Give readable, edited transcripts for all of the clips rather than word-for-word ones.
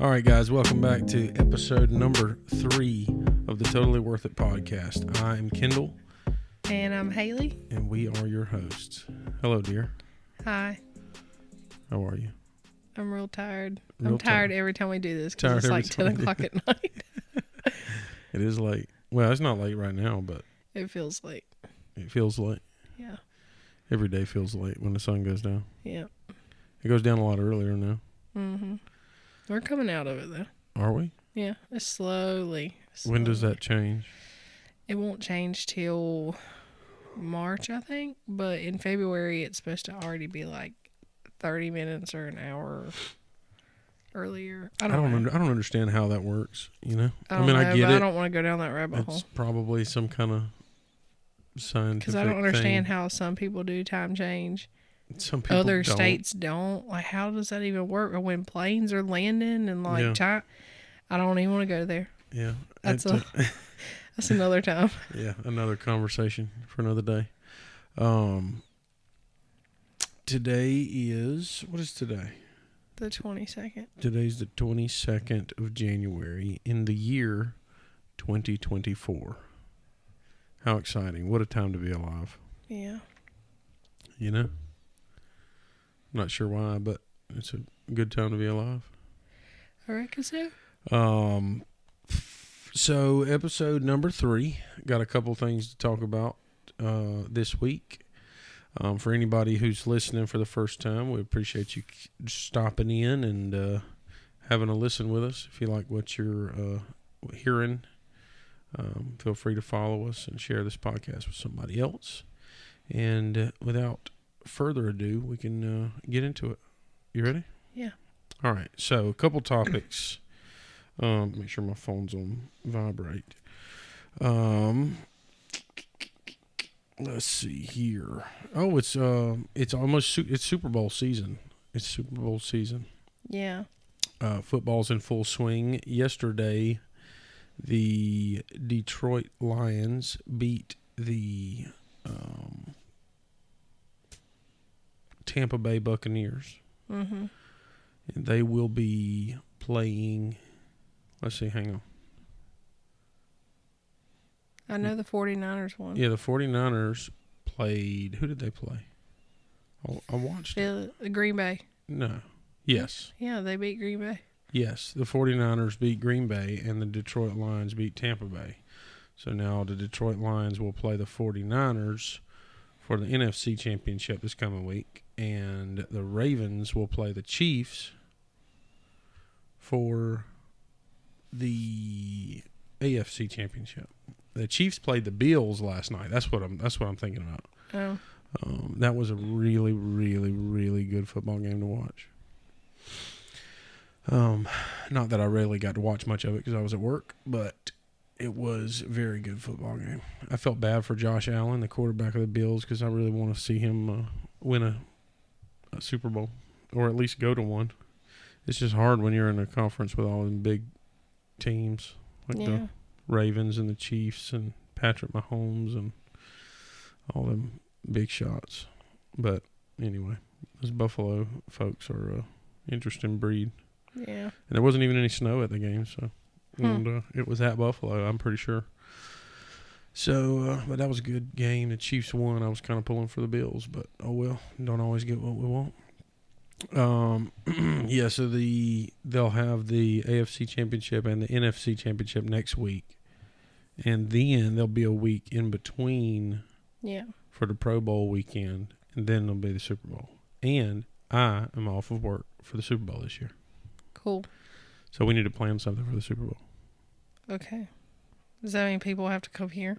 All right, guys, welcome back to episode number 3 of the Totally Worth It podcast. I'm Kendall. And I'm Haley. And we are your hosts. Hello, dear. Hi. How are you? I'm real tired. I'm tired every time we do this because it's like 10 o'clock at night. It is late. Well, it's not late right now, but it feels late. It feels late. Yeah. Every day feels late when the sun goes down. Yeah. It goes down a lot earlier now. Mm-hmm. We're coming out of it, though. Are we? Yeah. It's slowly. When does that change? It won't change till March, I think. But in February, it's supposed to already be like 30 minutes or an hour earlier. I don't understand how that works, you know? I get it. I don't want to go down that rabbit hole. It's probably some kind of scientific because I don't understand how some people do time change. Some people other don't. States don't. Like, how does that even work? Or when planes are landing and like China, I don't even want to go there. Yeah, that's another time. Yeah, another conversation for another day. Today is, what is today? The 22nd. Today's the 22nd of January in the year 2024. How exciting. What a time to be alive. Yeah. You know? I'm not sure why, but it's a good time to be alive. I reckon so. So episode number 3, got a couple things to talk about this week. For anybody who's listening for the first time, we appreciate you stopping in and having a listen with us. If you like what you're hearing, feel free to follow us and share this podcast with somebody else. And without further ado, we can get into it. You ready? Yeah. All right. So a couple topics. Make sure my phone's on vibrate. Let's see here. Oh, it's Super Bowl season. It's Super Bowl season. Yeah. Football's in full swing. Yesterday, the Detroit Lions beat the Tampa Bay Buccaneers. Mm-hmm. And they will be playing. Let's see, hang on. I know the 49ers won. Yeah, the 49ers played. Who did they play? I watched it. Green Bay. No. Yes. Yeah, they beat Green Bay. Yes, the 49ers beat Green Bay and the Detroit Lions beat Tampa Bay. So now the Detroit Lions will play the 49ers for the NFC Championship this coming week, and the Ravens will play the Chiefs for the AFC Championship. The Chiefs played the Bills last night. That's what I'm thinking about. Oh. That was a really, really, really good football game to watch. Not that I really got to watch much of it because I was at work, but it was a very good football game. I felt bad for Josh Allen, the quarterback of the Bills, because I really want to see him win a Super Bowl, or at least go to one. It's just hard when you're in a conference with all them big teams, like the Ravens and the Chiefs and Patrick Mahomes and all them big shots. But anyway, those Buffalo folks are an interesting breed. Yeah. And there wasn't even any snow at the game, so and it was at Buffalo, I'm pretty sure. So, but that was a good game. The Chiefs won. I was kind of pulling for the Bills, but oh well, don't always get what we want. Yeah, so they'll have the AFC Championship and the NFC Championship next week, and then there'll be a week in between. Yeah. For the Pro Bowl weekend, and then there'll be the Super Bowl. And I am off of work for the Super Bowl this year. Cool. So we need to plan something for the Super Bowl. Okay. Does that mean people have to come here?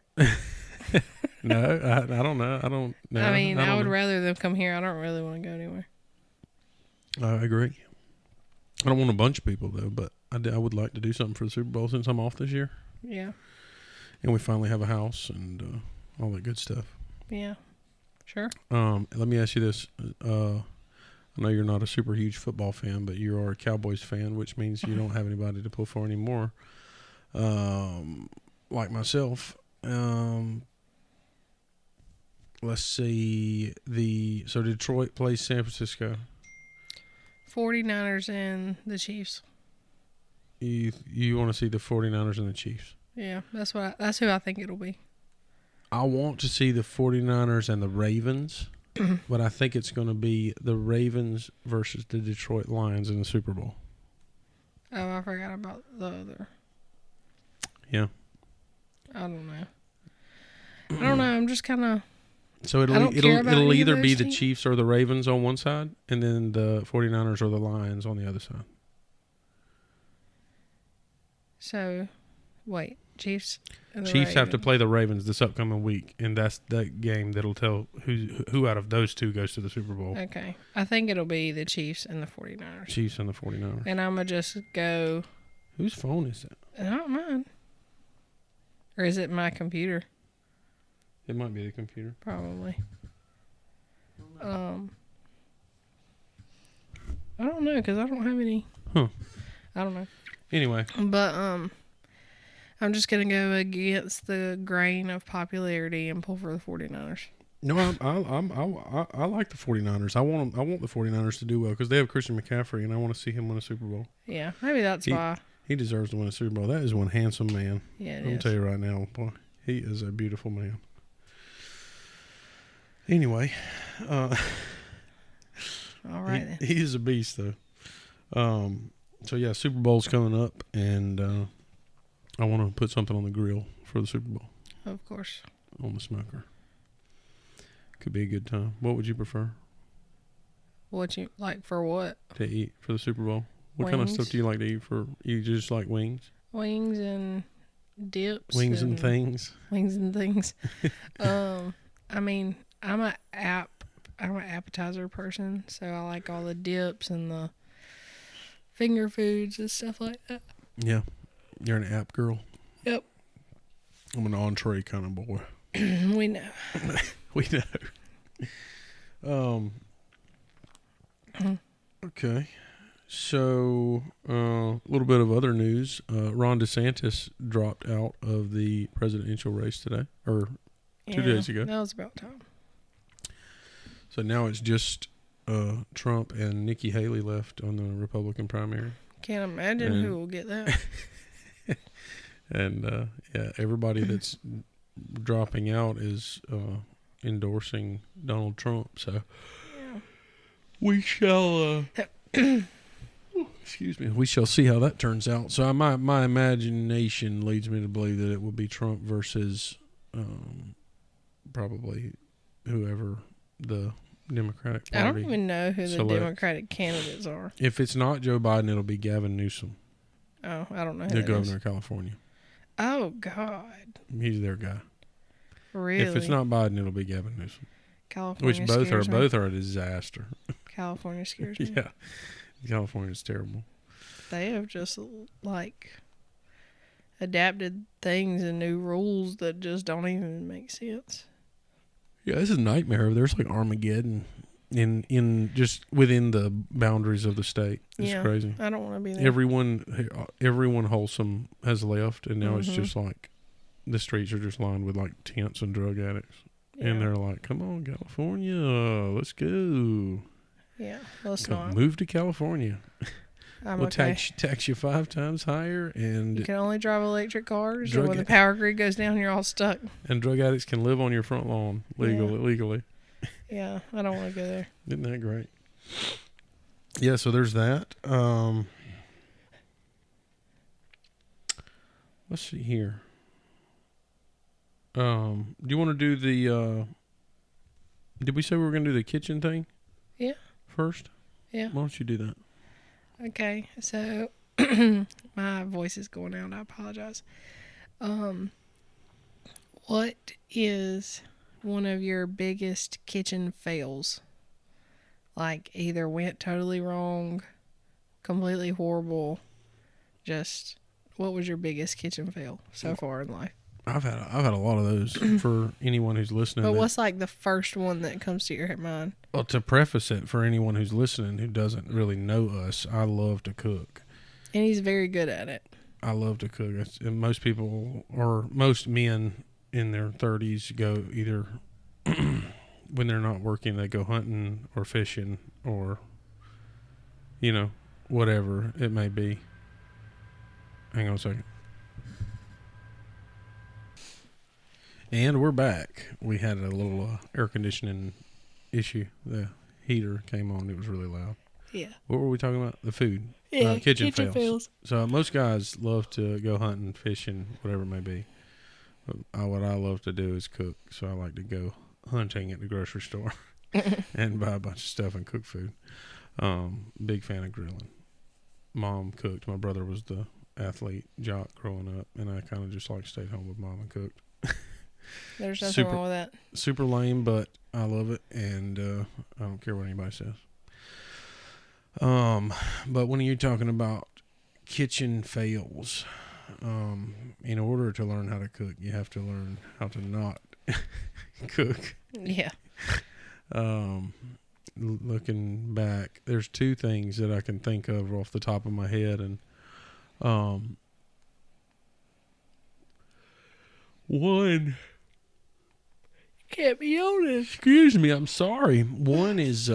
No, I don't know. I don't know. I mean, I would rather them come here. I don't really want to go anywhere. I agree. I don't want a bunch of people, though, but I would like to do something for the Super Bowl since I'm off this year. Yeah. And we finally have a house and all that good stuff. Yeah. Sure. Let me ask you this. I know you're not a super huge football fan, but you are a Cowboys fan, which means you don't have anybody to pull for anymore. Like myself. Let's see. So Detroit plays San Francisco. 49ers and the Chiefs. You want to see the 49ers and the Chiefs? Yeah, that's who I think it'll be. I want to see the 49ers and the Ravens, but I think it's going to be the Ravens versus the Detroit Lions in the Super Bowl. Oh, I forgot about the other. Yeah. I don't know. I'm just kind of. So it'll either be the Chiefs or the Ravens on one side, and then the 49ers or the Lions on the other side. So, wait, Chiefs. And the Chiefs have to Ravens. play the Ravens this upcoming week, and that's that game that'll tell who out of those two goes to the Super Bowl. Okay, I think it'll be the Chiefs and the 49ers. Chiefs and the 49ers. And I'm gonna just go. Whose phone is that? Not mine. Or is it my computer? It might be the computer. Probably. I don't know because I don't have any. Huh. I don't know. Anyway. But I'm just gonna go against the grain of popularity and pull for the 49ers. No, I like the 49ers. I want the 49ers to do well because they have Christian McCaffrey, and I want to see him win a Super Bowl. Yeah, maybe that's why. He deserves to win a Super Bowl. That is one handsome man. Yeah, I'm gonna tell you right now, boy, he is a beautiful man. Anyway, all right. He is a beast, though. So yeah, Super Bowl's coming up, and I want to put something on the grill for the Super Bowl. Of course. On the smoker. Could be a good time. What would you prefer? What you like for what? To eat for the Super Bowl? What Wings. kind of stuff do you like to eat for? You just like wings? Wings and dips. Wings and things. Wings and things. I mean, I'm an appetizer person, so I like all the dips and the finger foods and stuff like that. Yeah. You're an app girl? Yep. I'm an entree kind of boy. We know. We know. Okay. So, a little bit of other news. Ron DeSantis dropped out of the presidential race today, or 2 days ago. That was about time. So now it's just Trump and Nikki Haley left on the Republican primary. Can't imagine who will get that. And, yeah, everybody that's dropping out is endorsing Donald Trump. So we shall... excuse me. We shall see how that turns out. So my imagination leads me to believe that it will be Trump versus probably whoever the Democratic Party. I don't even know who the selects. Democratic candidates are. If it's not Joe Biden, it'll be Gavin Newsom, Oh, I don't know who the that governor is. of California. Oh, God. He's their guy. Really? If it's not Biden, it'll be Gavin Newsom. California Which both are scares me. a disaster. California scares me. Yeah, California's terrible. They have just, like, adapted things and new rules that just don't even make sense. Yeah, this is a nightmare. There's like Armageddon in just within the boundaries of the state. It's crazy. I don't want to be there. Everyone wholesome has left, and now it's just like the streets are just lined with like tents and drug addicts, and they're like, "Come on, California, let's go." Yeah, let's Come not. move to California. I'm We'll okay. tax you 5 times higher, and You can only drive electric cars, Drug and when the a- power grid goes down, you're all stuck. drug addicts can live on your front lawn legally. Yeah, I don't want to go there. Isn't that great? Yeah, so there's that. Let's see here. Do you want to do the did we say we were going to do the kitchen thing? Yeah. First? Yeah. Why don't you do that? Okay, so my voice is going out. I apologize. What is one of your biggest kitchen fails? Like either went totally wrong, completely horrible. Just what was your biggest kitchen fail so far in life? I've had a lot of those for anyone who's listening. But what's like the first one that comes to your mind? Well, to preface it for anyone who's listening who doesn't really know us, I love to cook. And he's very good at it. I love to cook. And most people, or most men in their 30s, go either when they're not working, they go hunting or fishing or, whatever it may be. Hang on a second. And we're back. We had a little air conditioning issue. The heater came on. It was really loud. Yeah. What were we talking about? The food. Yeah. Kitchen fails. So most guys love to go hunting, fishing, whatever it may be. What I love to do is cook. So I like to go hunting at the grocery store and buy a bunch of stuff and cook food. Big fan of grilling. Mom cooked. My brother was the athlete jock growing up, and I kind of just stayed home with mom and cooked. There's nothing wrong with that. Super lame, but I love it, and I don't care what anybody says. But when you're talking about kitchen fails, in order to learn how to cook, you have to learn how to not cook. Yeah. Looking back, there's two things that I can think of off the top of my head, and one. Can't be honest. Excuse me, I'm sorry. One is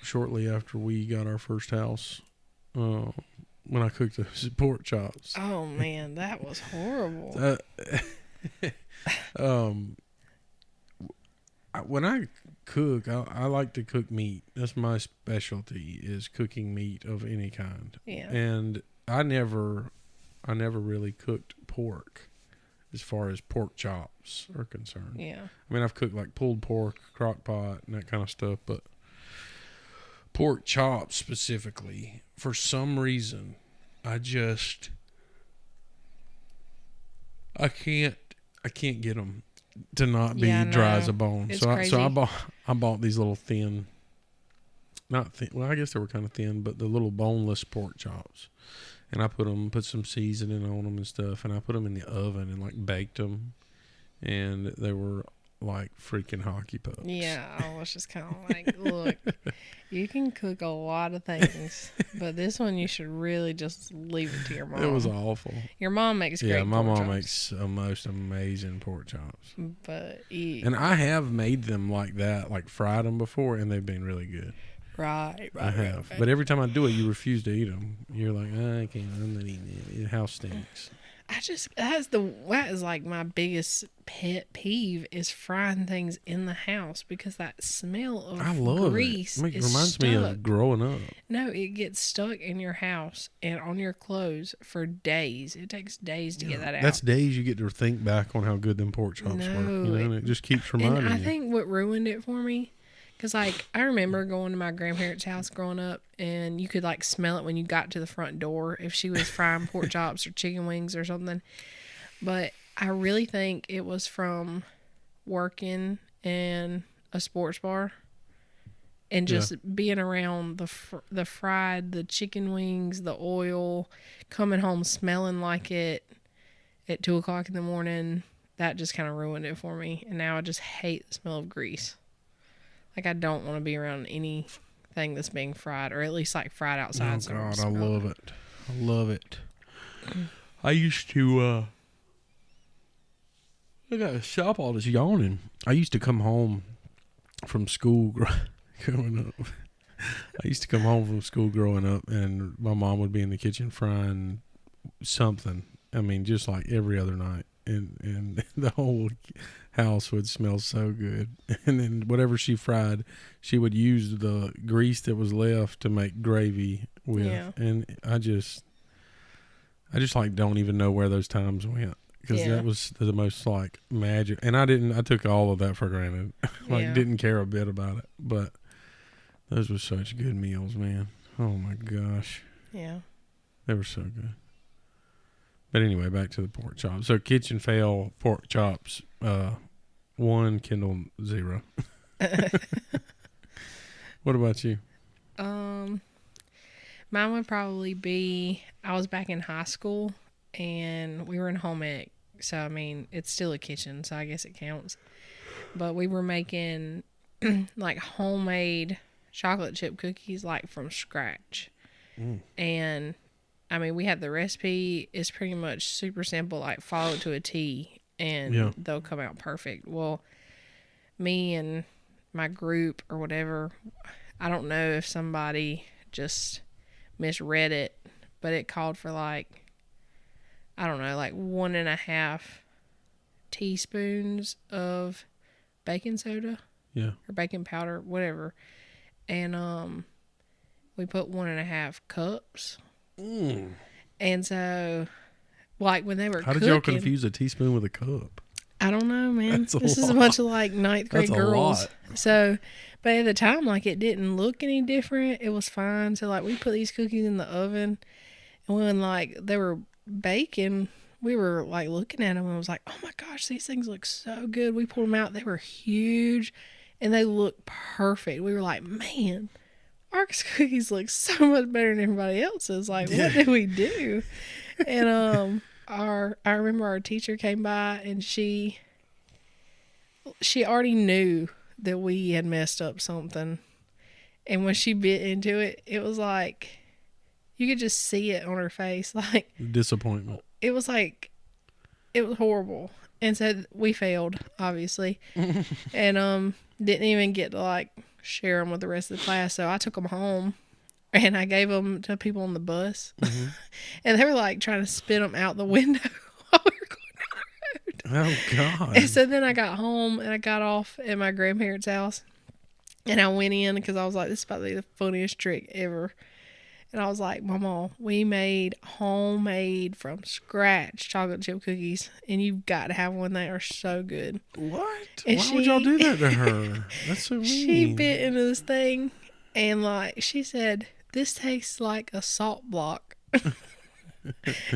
shortly after we got our first house, when I cooked the pork chops. Oh man, that was horrible. When I cook, I like to cook meat. That's my specialty, is cooking meat of any kind. Yeah. And I never really cooked pork, as far as pork chops are concerned. Yeah. I mean, I've cooked pulled pork, crock pot, and that kind of stuff, but pork chops specifically, for some reason, I can't get them to not be dry as a bone. It's so crazy. I bought these little thin, not thin. Well, I guess they were kind of thin, but the little boneless pork chops. And I put some seasoning on them and stuff, and I put them in the oven and baked them, and they were like freaking hockey pucks. Yeah, I was just kind of like, look, you can cook a lot of things, but this one you should really just leave it to your mom. It was awful. Your mom makes great pork chops. Yeah, my mom makes a most amazing pork chops. But and I have made them like that, fried them before, and they've been really good. Right. I have. Right. But every time I do it, you refuse to eat them. You're like, I can't. I'm not eating it. Your house stinks. That is my biggest pet peeve is frying things in the house, because that smell of grease it reminds me of growing up. No, it gets stuck in your house and on your clothes for days. It takes days to get that out. That's days you get to think back on how good them pork chops were. And it just keeps reminding you. And I think what ruined it for me, because I remember going to my grandparents' house growing up, and you could smell it when you got to the front door if she was frying pork chops or chicken wings or something. But I really think it was from working in a sports bar and just being around the fried, the chicken wings, the oil, coming home smelling like it at 2:00 in the morning. That just kind of ruined it for me. And now I just hate the smell of grease. I don't want to be around anything that's being fried, or at least fried outside. Oh, God, I love it. I love it. I used to, I got a shop all this yawning. I used to come home from school growing up. I used to come home from school growing up, and my mom would be in the kitchen frying something. I mean, just every other night. And the whole house would smell so good. And then whatever she fried, she would use the grease that was left to make gravy with. Yeah. And I just don't even know where those times went, because that was the most magic. And I took all of that for granted. Didn't care a bit about it. But those were such good meals, man. Oh my gosh. Yeah. They were so good. But anyway, back to the pork chops. So kitchen fail pork chops, 1, Kendall 0. What about you? Mine would probably be, I was back in high school and we were in home ec. So, I mean, it's still a kitchen, so I guess it counts. But we were making homemade chocolate chip cookies from scratch. And I mean, we had the recipe. It's pretty much super simple, follow it to a T, and they'll come out perfect. Well, me and my group or whatever, I don't know if somebody just misread it, but it called for like, I don't know, like 1.5 teaspoons of baking soda. Yeah. Or baking powder, whatever. And we put 1.5 cups. And so, like when they were How cooking. did y'all confuse a teaspoon with a cup? I don't know, man. That's a This is lot. a bunch of like ninth grade That's a girls. lot. So, but at the time, like it didn't look any different. It was fine. So like we put these cookies in the oven, and when like they were baking, we were like looking at them and I was like, oh my gosh, these things look so good. We pulled them out. They were huge and they looked perfect. We were like, man, our cookies look so much better than everybody else's. Like, what did we do? And I remember our teacher came by and she already knew that we had messed up something. And when she bit into it, it was like you could just see it on her face. Like Disappointment. it was horrible. And so we failed, obviously. And didn't even get to like share them with the rest of the class. So I took them home and I gave them to people on the bus. Mm-hmm. And they were like trying to spit them out the window while we were going down the road. Oh, God. And so then I got home and I got off at my grandparents' house. And I went in because I was like, this is about to be the funniest trick ever. And I was like, Mama, we made homemade from scratch chocolate chip cookies. And you've got to have one. They are so good. What? And Why would y'all do that to her? That's so mean. She bit into this thing and like she said, this tastes like a salt block.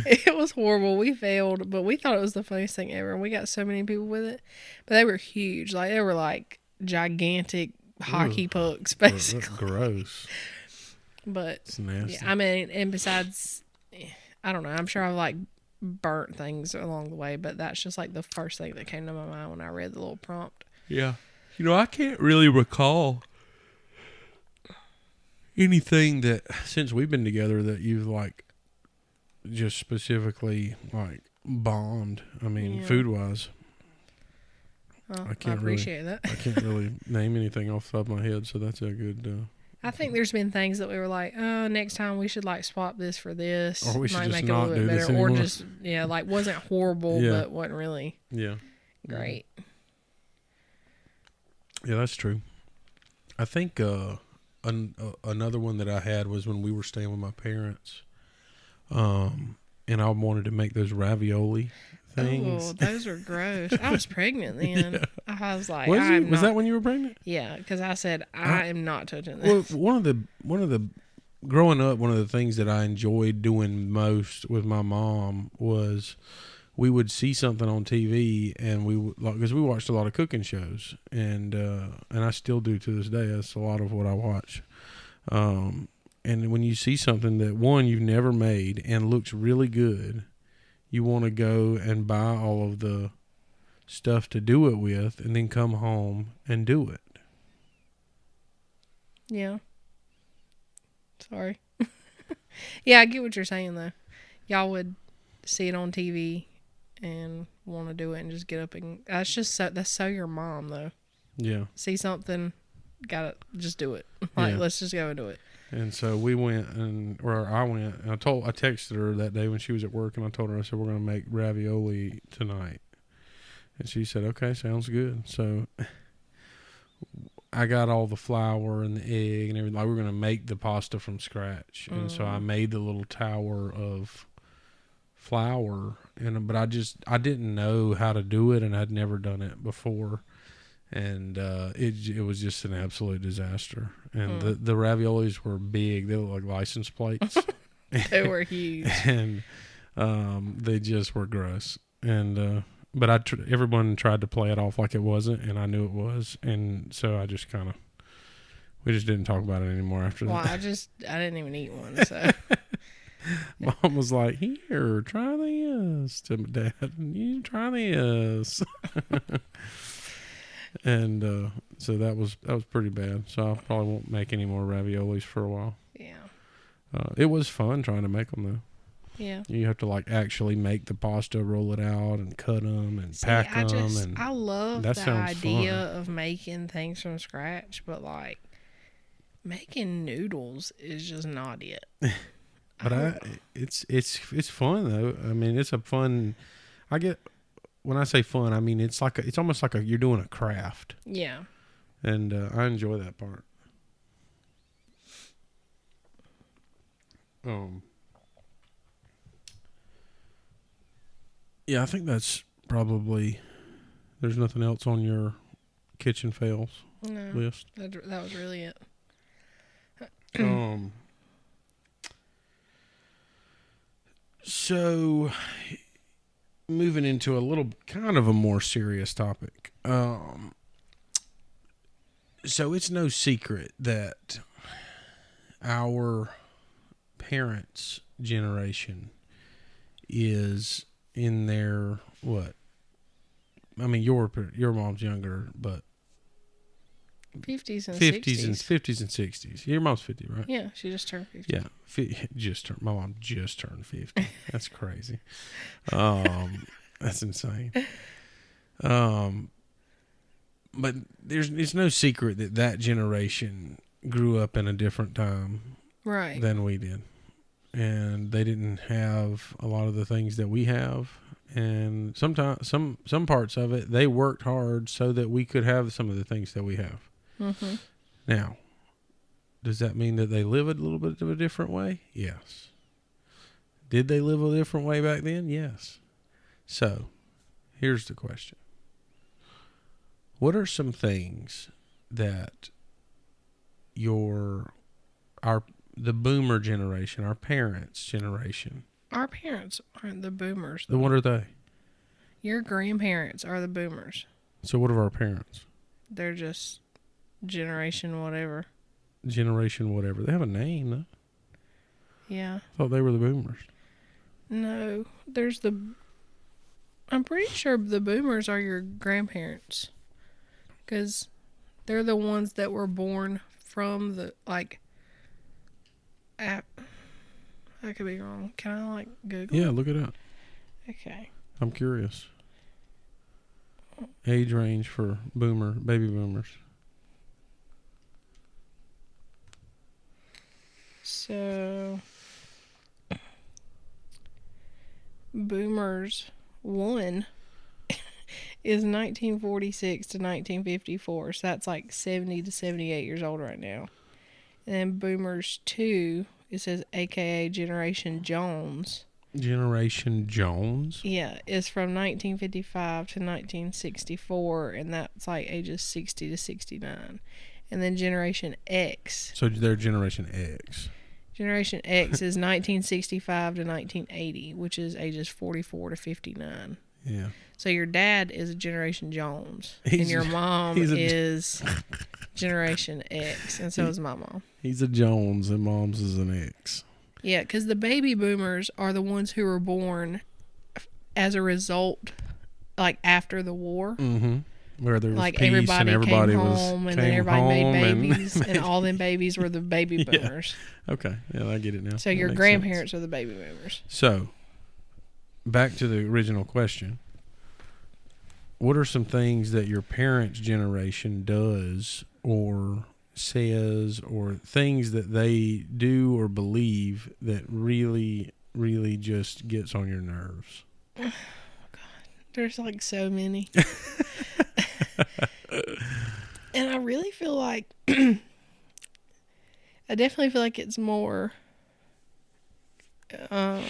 It was horrible. We failed, but we thought it was the funniest thing ever. And we got so many people with it. But they were huge. Like they were like gigantic hockey pucks, basically. That's gross. But it's nasty. Yeah, I mean, and besides, I don't know. I'm sure I've like burnt things along the way, but that's just like the first thing that came to my mind when I read the little prompt. Yeah. You know, I can't really recall anything that since we've been together that you've like just specifically like bombed. I mean, food wise. Well, I appreciate that. I can't really name anything off the top of my head, so that's a good. I think there's been things that we were like, oh, next time we should like swap this for this. Or we should might just make not it a little do bit this better. Or anymore. just, like wasn't horrible, but wasn't really great. Yeah, that's true. I think another one that I had was when we were staying with my parents, and I wanted to make those ravioli things. Oh, those were gross. I was pregnant then. Yeah. I was like, was that when you were pregnant? Yeah, because I said I am not touching this. Well, one of the growing up, one of the things that I enjoyed doing most with my mom was we would see something on TV and we would, like, because we watched a lot of cooking shows and I still do to this day. That's a lot of what I watch. And when you see something that one you've never made and looks really good, you want to go and buy all of the stuff to do it with and then come home and do it. Yeah. Sorry. Yeah, I get what you're saying though. Y'all would see it on TV and want to do it and just get up and that's so your mom though. Yeah. See something, gotta just do it. Like let's just go and do it. And so we went and I went and I texted her that day when she was at work and I told her, I said, we're going to make ravioli tonight. And she said, okay, sounds good. So I got all the flour and the egg and everything. Like, we were going to make the pasta from scratch. And so I made the little tower of flour, but I didn't know how to do it and I'd never done it before. And it was just an absolute disaster. And the raviolis were big. They looked like license plates. They were huge. And they just were gross. And but everyone tried to play it off like it wasn't, and I knew it was. And so I just we just didn't talk about it anymore after that. Well, I didn't even eat one, so. Mom was like, here, try this. To my dad, you try this. And so that was pretty bad. So I probably won't make any more raviolis for a while. Yeah. It was fun trying to make them though. Yeah. You have to like actually make the pasta, roll it out, and cut them and pack them. I love the idea of making things from scratch, but like making noodles is just not it. But it's fun though. I mean, it's a fun. I get when I say fun, I mean it's almost like you're doing a craft. Yeah. And I enjoy that part. Yeah, I think that's probably. There's nothing else on your kitchen fails list. That was really it. So, moving into a little kind of a more serious topic. So it's no secret that our parents' generation is in their what? I mean, your mom's younger, but 50s and 50s and 60s. Your mom's 50, right? Yeah, she just turned 50. Yeah, my mom just turned 50. That's crazy. That's insane. But it's no secret that generation grew up in a different time, right, than we did, and they didn't have a lot of the things that we have. And sometimes some parts of it, they worked hard so that we could have some of the things that we have. Mm-hmm. Now, does that mean that they live a little bit of a different way? Yes. Did they live a different way back then? Yes. So, here's the question. What are some things that the boomer generation, our parents' generation. Our parents aren't the boomers. Then what are they? Your grandparents are the boomers. So what are our parents? They're just generation whatever. Generation whatever. They have a name, though. Yeah. I thought they were the boomers. No. I'm pretty sure the boomers are your grandparents. Because they're the ones that were born from the, I could be wrong. Can I, Google? Yeah, look it up. Okay. I'm curious. Age range for baby boomers. So, boomers 1 is 1946 to 1954. So that's 70 to 78 years old right now. And then boomers 2, it says AKA Generation Jones. Generation Jones? Yeah, is from 1955 to 1964, and that's ages 60 to 69. And then Generation X. So they're Generation X. Generation X is 1965 to 1980, which is ages 44 to 59. Yeah. So your dad is a Generation Jones, and your mom is Generation X, and so is my mom. He's a Jones, and mom's is an X. Yeah, because the baby boomers are the ones who were born as a result, after the war. Mm-hmm. Where there was peace everybody and everybody came was home, and then everybody made babies, and all them babies were the baby Yeah. boomers. Okay, yeah, I get it now. So your grandparents are the baby boomers. So, back to the original question. What are some things that your parents' generation does or says, or things that they do or believe that really, really just gets on your nerves? Oh, God. There's so many. And I really feel I definitely feel it's more, I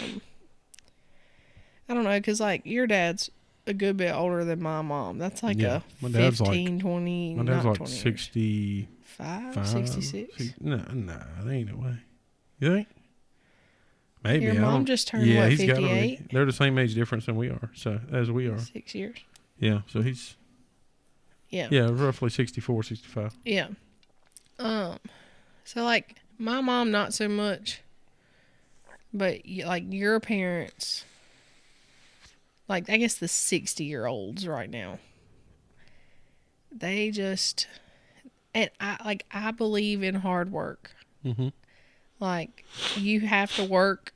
don't know, because your dad's a good bit older than my mom. That's a 15, 20, my dad's not 20 65, 66. No, there ain't no way. You think? Maybe. Your mom just turned, he's 58? They're the same age difference than we are, as we are. 6 years. Yeah, so he's... Yeah. Yeah, roughly 64, 65. Yeah. So, my mom, not so much. But, your parents... I guess the 60-year-olds right now. They just... And, I believe in hard work. Mm-hmm. You have to work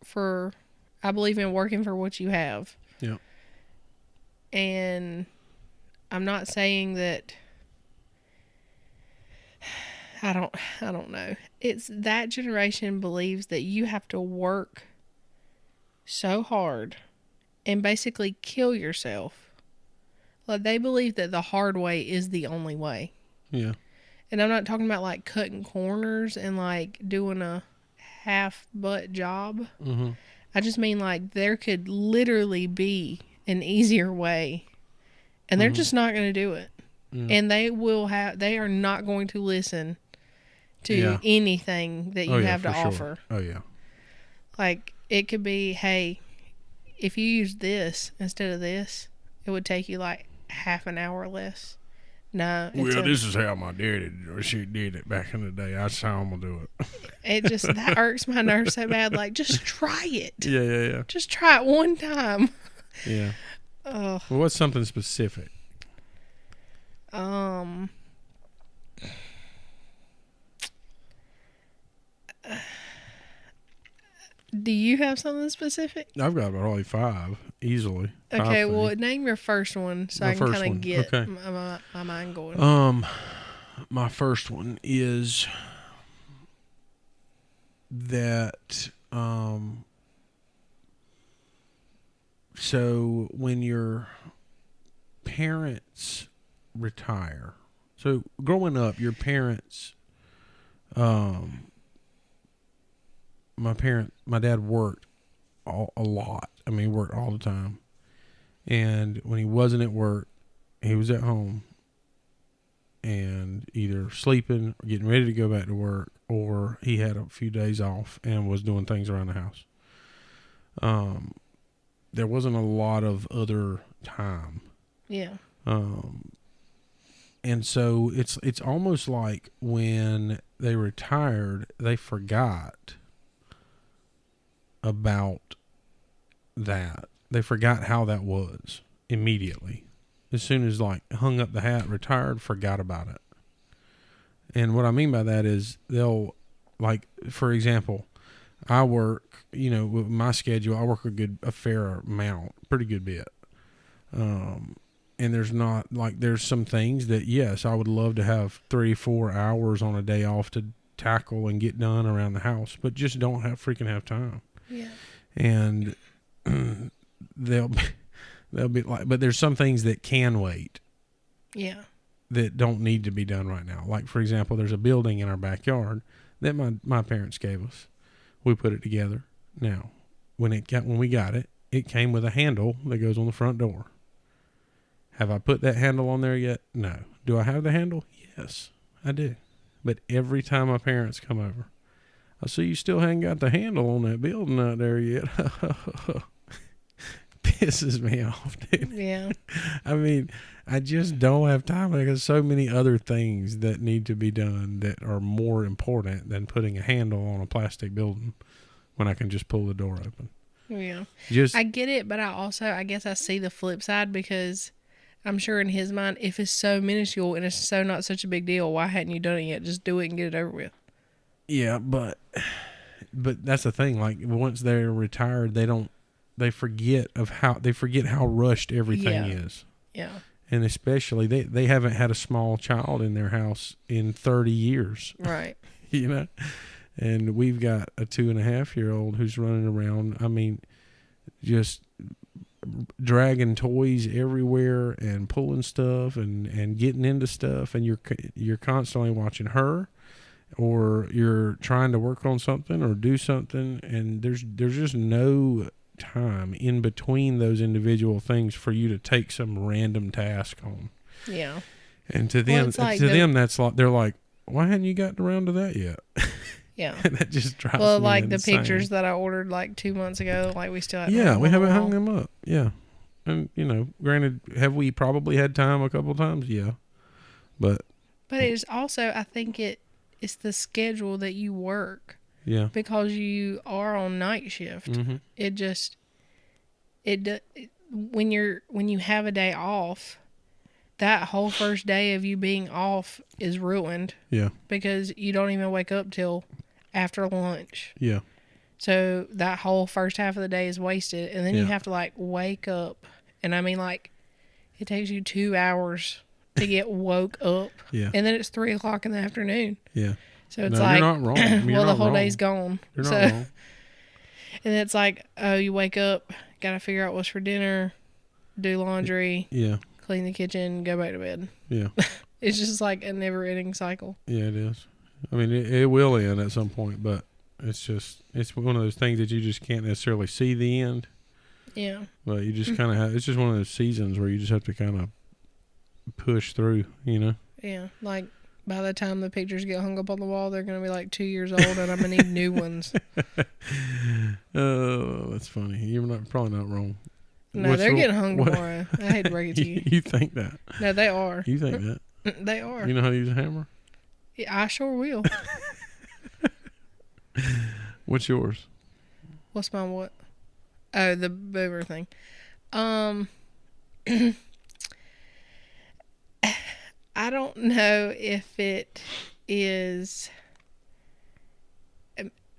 for... I believe in working for what you have. Yeah. And I'm not saying that... I don't know. It's that generation believes that you have to work so hard and basically kill yourself. Like, they believe that the hard way is the only way. Yeah. And I'm not talking about like cutting corners and like doing a half butt job. Mm-hmm. I just mean like there could literally be an easier way, and they're just not going to do it. Yeah. And they are not going to listen to anything that you have to offer. Oh yeah. Like, it could be, hey, if you use this instead of this, it would take you like half an hour less. No. Well, this is how my daddy or she did it back in the day. That's how I'm gonna do it. It just, that irks my nerves so bad. Like, just try it. Yeah. Just try it one time. Yeah. Well, what's something specific? Do you have something specific? I've got probably 5 easily. Okay, 5 well, name your first one so I can kind of get my mind going. My first one is that so when your parents retire, so growing up, your parents, my dad worked a lot. I mean, he worked all the time. And when he wasn't at work, he was at home and either sleeping or getting ready to go back to work, or he had a few days off and was doing things around the house. There wasn't a lot of other time. Yeah. And so it's almost like when they retired, they forgot about that. They forgot how that was immediately. As soon as like hung up the hat, retired, forgot about it. And what I mean by that is they'll, like, for example, I work, with my schedule, I work a fair amount, pretty good bit. And there's some things that, yes, I would love to have 3-4 hours on a day off to tackle and get done around the house, but just don't have time. Yeah. And they'll be like, but there's some things that can wait. Yeah. That don't need to be done right now. Like, for example, there's a building in our backyard that my parents gave us. We put it together. Now, when we got it, it came with a handle that goes on the front door. Have I put that handle on there yet? No. Do I have the handle? Yes, I do. But every time my parents come over, I see you still haven't got the handle on that building out there yet. Pisses me off, dude. Yeah. I mean, I just don't have time. There's so many other things that need to be done that are more important than putting a handle on a plastic building when I can just pull the door open. Yeah. I get it, but I guess I see the flip side, because I'm sure in his mind, if it's so minuscule and it's so not such a big deal, why hadn't you done it yet? Just do it and get it over with. Yeah, but that's the thing. Like, once they're retired, they forget how rushed everything is. Yeah. And especially they haven't had a small child in their house in 30 years. Right. And we've got a 2.5-year-old who's running around. I mean, just dragging toys everywhere and pulling stuff and getting into stuff. And you're constantly watching her, or you're trying to work on something or do something. And there's just no time in between those individual things for you to take some random task on. Yeah. And to them, that's like, they're like, why hadn't you gotten around to that yet? Yeah. And that just drives me like insane. The pictures that I ordered like 2 months ago, like we still haven't. Yeah, we haven't hung them up. Yeah. And, granted, have we probably had time a couple of times? Yeah. But it's also, I think it's the schedule that you work. Yeah. Because you are on night shift. Mm-hmm. When you have a day off, that whole first day of you being off is ruined. Yeah. Because you don't even wake up till after lunch. Yeah. So that whole first half of the day is wasted, and then you have to like wake up, and I mean, like, it takes you 2 hours to get woke up. Yeah. And then it's 3 o'clock in the afternoon. Yeah. So it's No, like, you're not wrong. You're well, the not whole wrong. day's gone. You're so, not wrong. And it's like, oh, you wake up, got to figure out what's for dinner, do laundry, Yeah. clean the kitchen, go back to bed. Yeah. It's just like a never-ending cycle. Yeah, it is. I mean, it will end at some point, but it's one of those things that you just can't necessarily see the end. Yeah. But you just kind of have, it's just one of those seasons where you just have to kind of push through, you know? Yeah. Like, by the time the pictures get hung up on the wall, they're going to be like 2 years old, and I'm going to need new ones. Oh, that's funny. You're probably not wrong. No, they're getting hung tomorrow. I hate to break it to you. You think that? No, they are. You think that? They are. You know how to use a hammer? Yeah, I sure will. What's yours? What's mine? What? Oh, the boomer thing. I don't know if it is.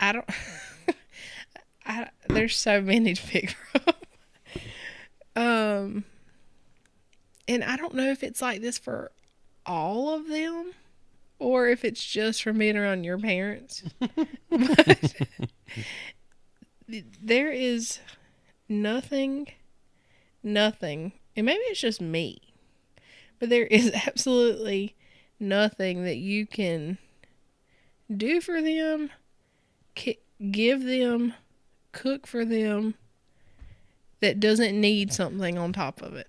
I don't. There's so many to pick from. And I don't know if it's like this for all of them, or if it's just from being around your parents. But there is nothing, and maybe it's just me, but there is absolutely nothing that you can do for them, give them, cook for them, that doesn't need something on top of it.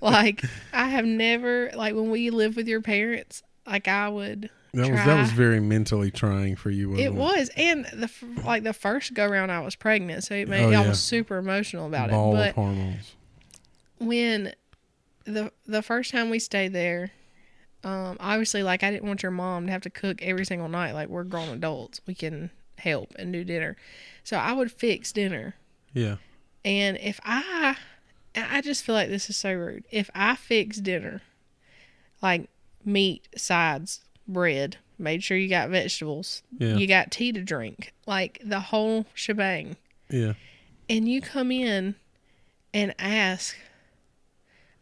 Like, I have never, like, when we lived with your parents, like, I would That was very mentally trying for you, wasn't it? It was. And the first go round I was pregnant, so it made I was super emotional about Ball it. But of hormones. when the first time we stayed there, obviously, like, I didn't want your mom to have to cook every single night. Like, we're grown adults, we can help and do dinner. So I would fix dinner. Yeah. And if I just feel like this is so rude. If I fix dinner, like meat, sides, bread, made sure you got vegetables, you got tea to drink, like the whole shebang. Yeah. And you come in and ask,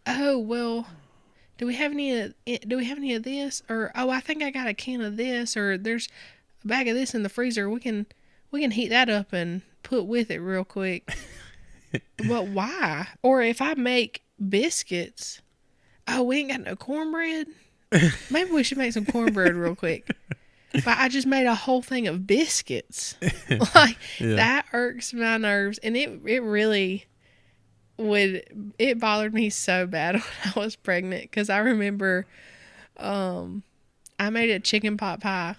oh, well, do we have any of this? Or, oh, I think I got a can of this, or there's a bag of this in the freezer. We can heat that up and put with it real quick. But why? Or if I make biscuits, oh, we ain't got no cornbread. Maybe we should make some cornbread real quick. But I just made a whole thing of biscuits. Like, that irks my nerves. And it really it bothered me so bad when I was pregnant. Because I remember I made a chicken pot pie.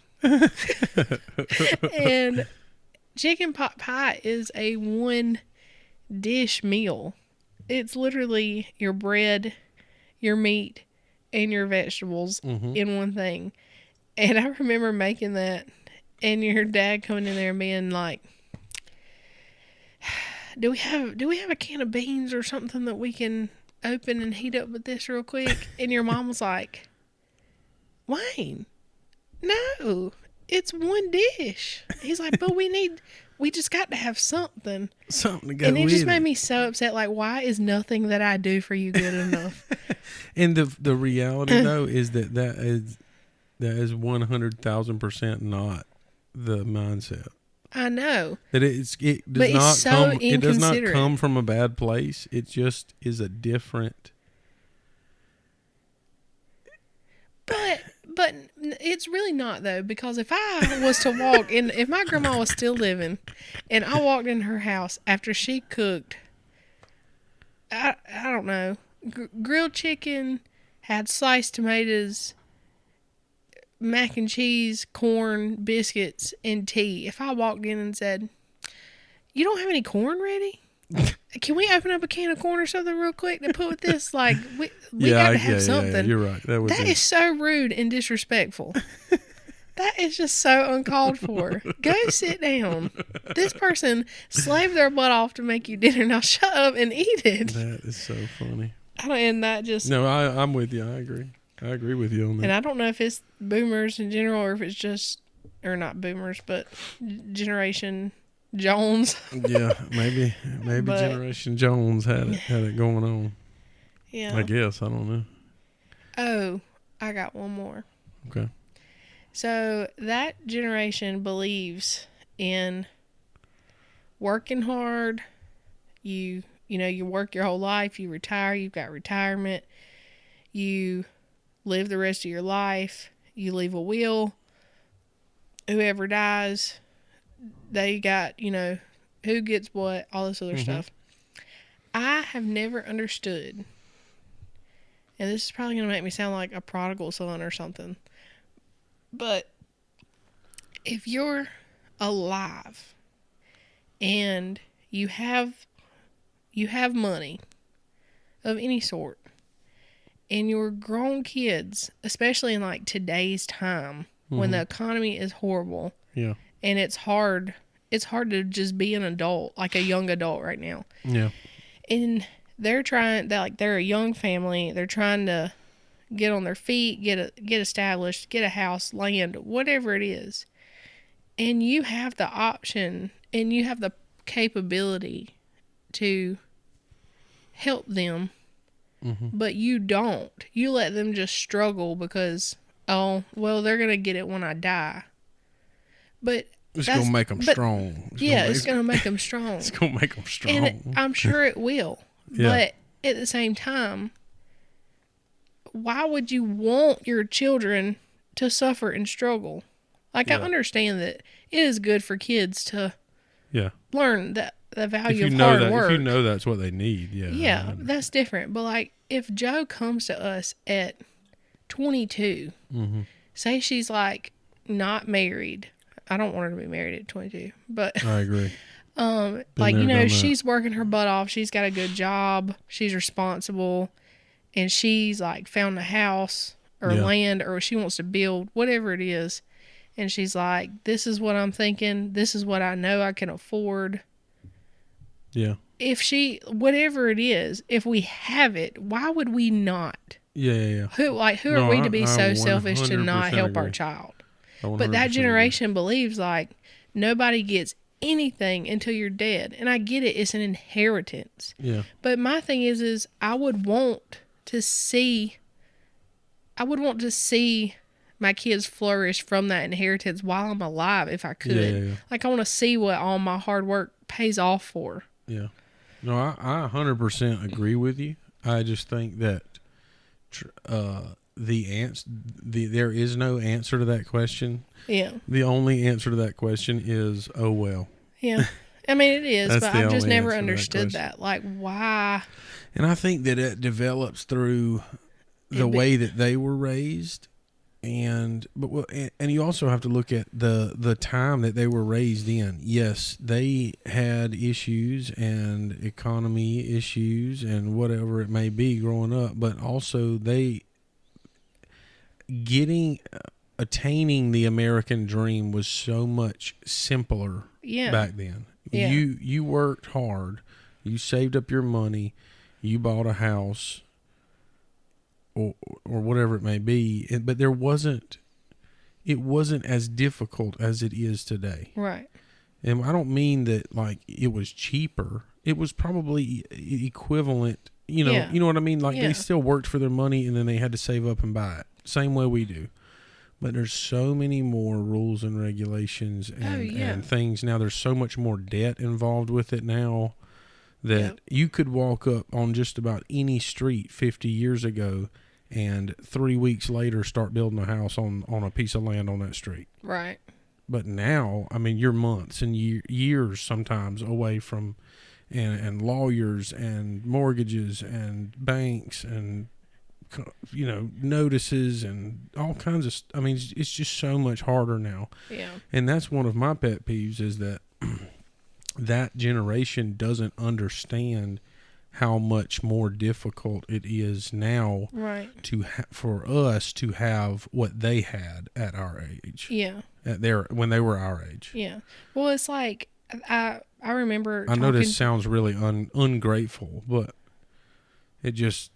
And chicken pot pie is a one dish meal. It's literally your bread, your meat, and your vegetables in one thing. And I remember making that, and your dad coming in there and being like, do we have a can of beans or something that we can open and heat up with this real quick? And your mom was like, Wayne, no, it's one dish. He's like, but we just got to have something. Something to go with it. And it just made me so upset. Like, why is nothing that I do for you good enough? And the reality, though, is that is 100,000% not the mindset. I know. That it does not come from a bad place. It just is a different. But it's really not, though, because if I was to walk in, if my grandma was still living and I walked in her house after she cooked, I don't know, grilled chicken, had sliced tomatoes, mac and cheese, corn, biscuits, and tea. If I walked in and said, you don't have any corn ready? Can we open up a can of corn or something real quick to put with this? Like, we got to have something. Yeah, you're right. That is so rude and disrespectful. That is just so uncalled for. Go sit down. This person slaved their butt off to make you dinner. Now shut up and eat it. That is so funny. No, I'm with you. I agree. I agree with you on that. And I don't know if it's boomers in general or if it's just, or not boomers, but Generation Jones. Yeah, maybe Generation Jones had it going on. Yeah. I guess. I don't know. Oh, I got one more. Okay. So that generation believes in working hard. You work your whole life. You retire. You've got retirement. You live the rest of your life. You leave a will. Whoever dies, they got, who gets what, all this other stuff. I have never understood, and this is probably going to make me sound like a prodigal son or something, but if you're alive and you have money of any sort, and your grown kids, especially in like today's time when the economy is horrible, Yeah. and it's hard to just be an adult, like a young adult right now. Yeah. And they're a young family. They're trying to get on their feet, get established, get a house, land, whatever it is. And you have the option and you have the capability to help them, but you don't. You let them just struggle because, oh, well, they're going to get it when I die. But it's going to make them strong. It's going to make them strong. It's going to make them strong. And I'm sure it will. Yeah. But at the same time, why would you want your children to suffer and struggle? Like, I understand that it is good for kids to learn the value of hard work. If you know that's what they need, Yeah, that's different. But, like, if Joe comes to us at 22, say she's, like, not married. I don't want her to be married at 22, but I agree. She's working her butt off. She's got a good job. She's responsible, and she's like found a house or land, or she wants to build whatever it is. And she's like, "This is what I'm thinking. This is what I know I can afford." Yeah. Whatever it is, if we have it, why would we not? Yeah. Who are we to be so selfish to not help our child? But that generation believes like nobody gets anything until you're dead. And I get it. It's an inheritance. Yeah. But my thing is I would want to see my kids flourish from that inheritance while I'm alive if I could. Yeah. Like I want to see what all my hard work pays off for. Yeah. No, I 100% agree with you. I just think that there is no answer to that question. Yeah. The only answer to that question is, oh, well. Yeah. I mean, it is, but I've just never understood that. Like, why? And I think that it develops through the way that they were raised. And you also have to look at the time that they were raised in. Yes, they had issues and economy issues and whatever it may be growing up, but also attaining the American dream was so much simpler back then. Yeah. You worked hard, you saved up your money, you bought a house or whatever it may be, but it wasn't as difficult as it is today. Right. And I don't mean that like it was cheaper. It was probably equivalent, you know what I mean? Like they still worked for their money and then they had to save up and buy it. Same way we do. But there's so many more rules and regulations and things now. There's so much more debt involved with it now that you could walk up on just about any street 50 years ago and 3 weeks later start building a house on a piece of land on that street. Right. But now, I mean, you're months and years sometimes away from and lawyers and mortgages and banks and notices and all kinds of I mean, it's just so much harder now. Yeah. And that's one of my pet peeves is that that generation doesn't understand how much more difficult it is now for us to have what they had at our age. Yeah. When they were our age. Yeah. Well, it's like I remember I know this sounds really ungrateful, but it just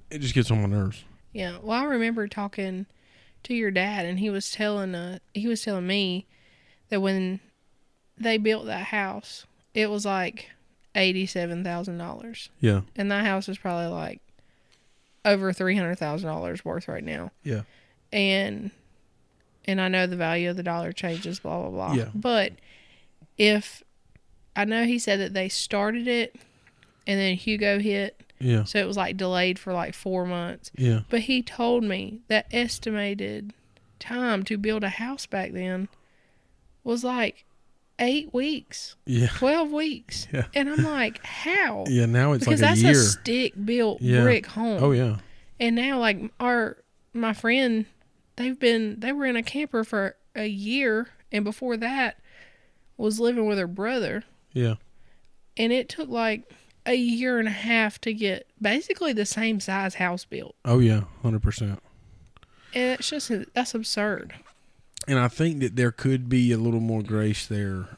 gets on my nerves. Yeah. Well, I remember talking to your dad, and he was telling me that when they built that house, it was like $87,000. Yeah. And that house was probably like over $300,000 worth right now. Yeah. And I know the value of the dollar changes, blah, blah, blah. Yeah. But I know he said that they started it and then Hugo hit. Yeah. So it was like delayed for like 4 months. Yeah. But he told me that estimated time to build a house back then was like 8 weeks. Yeah. 12 weeks. Yeah. And I'm like, how? Yeah, now it's because like a that's year. a stick-built brick home. Oh, yeah. And now, like, my friend, they were in a camper for a year, and before that was living with her brother. Yeah. And it took like a year and a half to get basically the same size house built. Oh, yeah, 100%. And it's just, that's absurd. And I think that there could be a little more grace there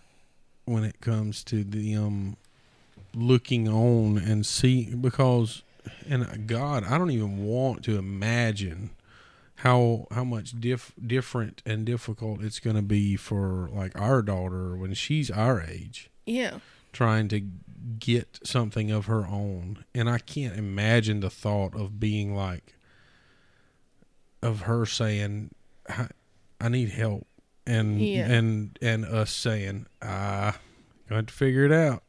when it comes to the looking on and see, because, and God, I don't even want to imagine how much different and difficult it's going to be for like our daughter when she's our age. Yeah. Trying to get something of her own. And I can't imagine the thought of being like, of her saying, I need help. And us saying, got to figure it out.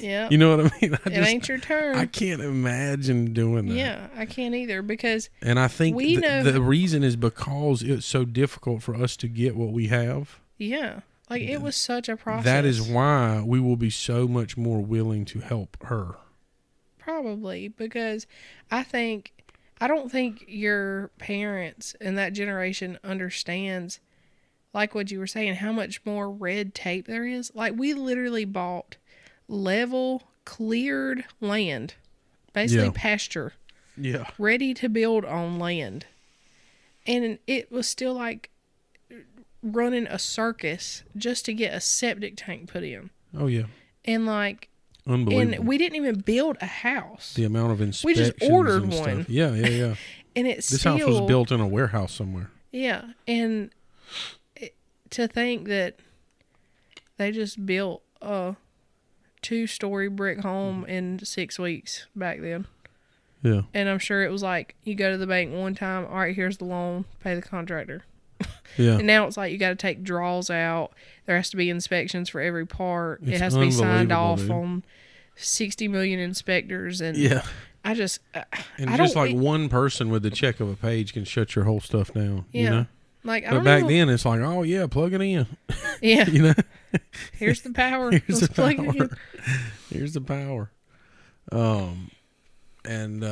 Yeah. You know what I mean? It ain't your turn. I can't imagine doing that. Yeah, I can't either, because and I think know the reason is because it's so difficult for us to get what we have. Yeah. Like, it was such a process. That is why we will be so much more willing to help her. Probably, because I don't think your parents and that generation understands, like what you were saying, how much more red tape there is. Like, we literally bought level, cleared land, basically pasture, ready to build on land. And it was still like running a circus just to get a septic tank put in. Oh, yeah. And like, unbelievable. and we didn't even build a house. The amount of inspections. We just ordered and one. Stuff. Yeah. And it's this house was built in a warehouse somewhere. Yeah. And to think that they just built a 2-story brick home in 6 weeks back then. Yeah. And I'm sure it was like, you go to the bank one time, all right, here's the loan, pay the contractor. Yeah. And now it's like you got to take draws out. There has to be inspections for every part. It's it has to be signed off dude. on 60 million inspectors. And I just, and I just don't, like one person with the check of a page can shut your whole stuff down. Yeah. You know? Like, but back then it's like, oh yeah, plug it in. Yeah. You know? Here's the power. Here's Let's the plug power. it in. Here's the power. And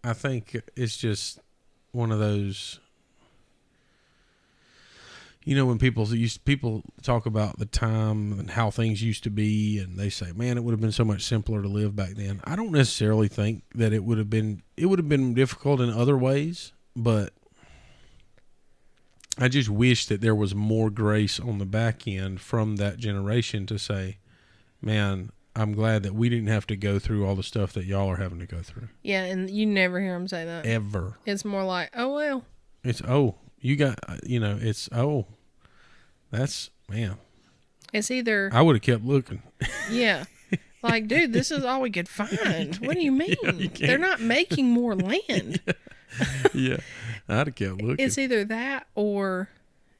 I think it's just one of those, you know, when people talk about the time and how things used to be, and they say, man, it would have been so much simpler to live back then. I don't necessarily think that it would have been difficult in other ways, but I just wish that there was more grace on the back end from that generation to say, man, I'm glad that we didn't have to go through all the stuff that y'all are having to go through. Yeah, and you never hear them say that. Ever. It's more like, oh, well. It's, you got, it's, that's, man. It's either. I would have kept looking. Yeah. Like, dude, this is all we could find. What do you mean? Yeah, they're not making more land. Yeah. I'd have kept looking. It's either that or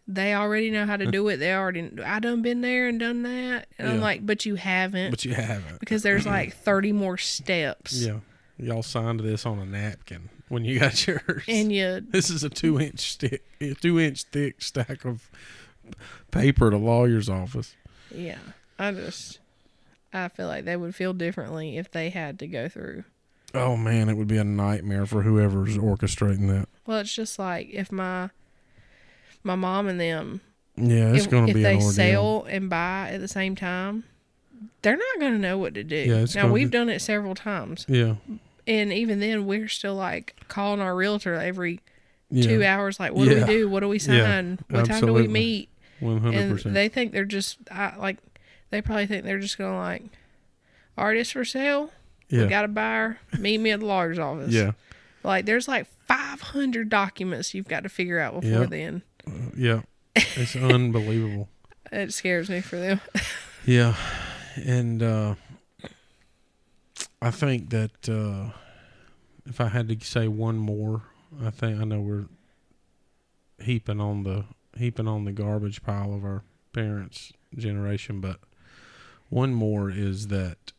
they already know how to do it. I done been there and done that. And I'm like, but you haven't. But you haven't. Because there's like 30 more steps. Yeah. Y'all signed this on a napkin when you got yours. And this is a 2-inch thick stack of paper at a lawyer's office. Yeah. I feel like they would feel differently if they had to go through. Oh man, it would be a nightmare for whoever's orchestrating that. Well, it's just like if my mom and them, it's going to be an ordeal. If they sell and buy at the same time, they're not going to know what to do. Yeah, now, we've done it several times. Yeah. And even then, we're still like calling our realtor every 2 hours, like, what do we do? What do we sign? What time do we meet? 100%. And they think they're just, they probably think they're just going to like, artists for sale? Yeah. We got a buyer. Meet me at the lawyer's office. Yeah. Like, there's like 500 documents you've got to figure out before then. Yeah. It's unbelievable. It scares me for them. Yeah. And I think that if I had to say one more, I know we're heaping on the garbage pile of our parents' generation, but one more is that,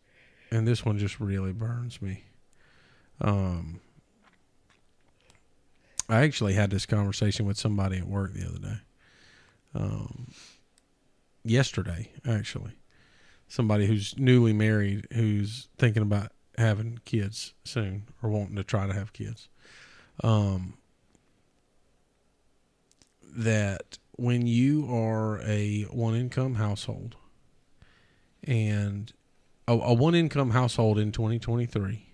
and this one just really burns me. I actually had this conversation with somebody at work the other day. Yesterday, actually. Somebody who's newly married, who's thinking about having kids soon or wanting to try to have kids. That when you are a one-income household, and a one-income household in 2023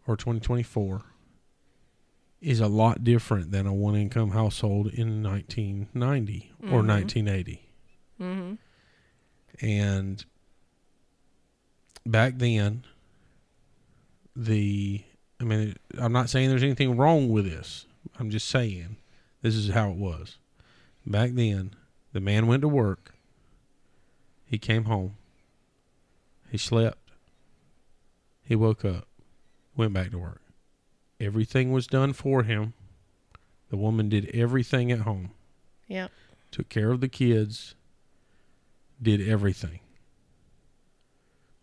or 2024 is a lot different than a one-income household in 1990 or 1980. Mm-hmm. And back then, I'm not saying there's anything wrong with this. I'm just saying this is how it was. Back then, the man went to work. He came home. He slept. He woke up, went back to work. Everything was done for him. The woman did everything at home. Yeah. Took care of the kids. Did everything.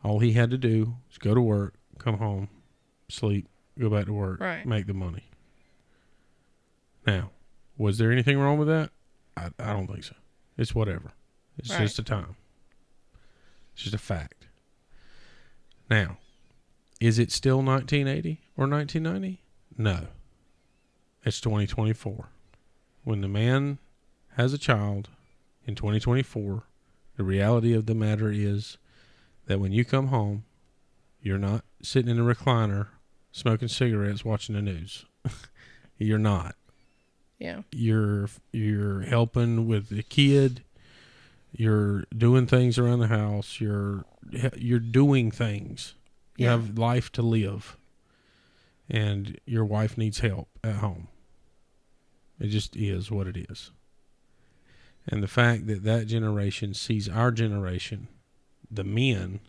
All he had to do was go to work, come home, sleep, go back to work, right. Make the money. Now, was there anything wrong with that? I don't think so. It's whatever. It's right. just a time. It's just a fact. Now, is it still 1980 or 1990? No. It's 2024. When the man has a child in 2024, the reality of the matter is that when you come home, you're not sitting in a recliner smoking cigarettes watching the news. You're not. Yeah. You're helping with the kid. You're doing things around the house. You're doing things. You have life to live. And your wife needs help at home. It just is what it is. And the fact that generation sees our generation, the men,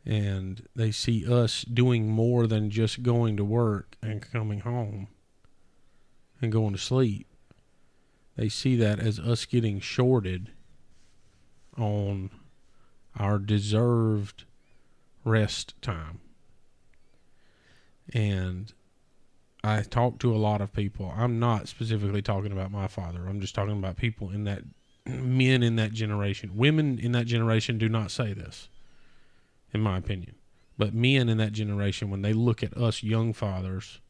and they see us doing more than just going to work and coming home and going to sleep. They see that as us getting shorted on our deserved rest time. And I talk to a lot of people. I'm not specifically talking about my father. I'm just talking about people in that, men in that generation. Women in that generation do not say this, in my opinion. But men in that generation, when they look at us young fathers,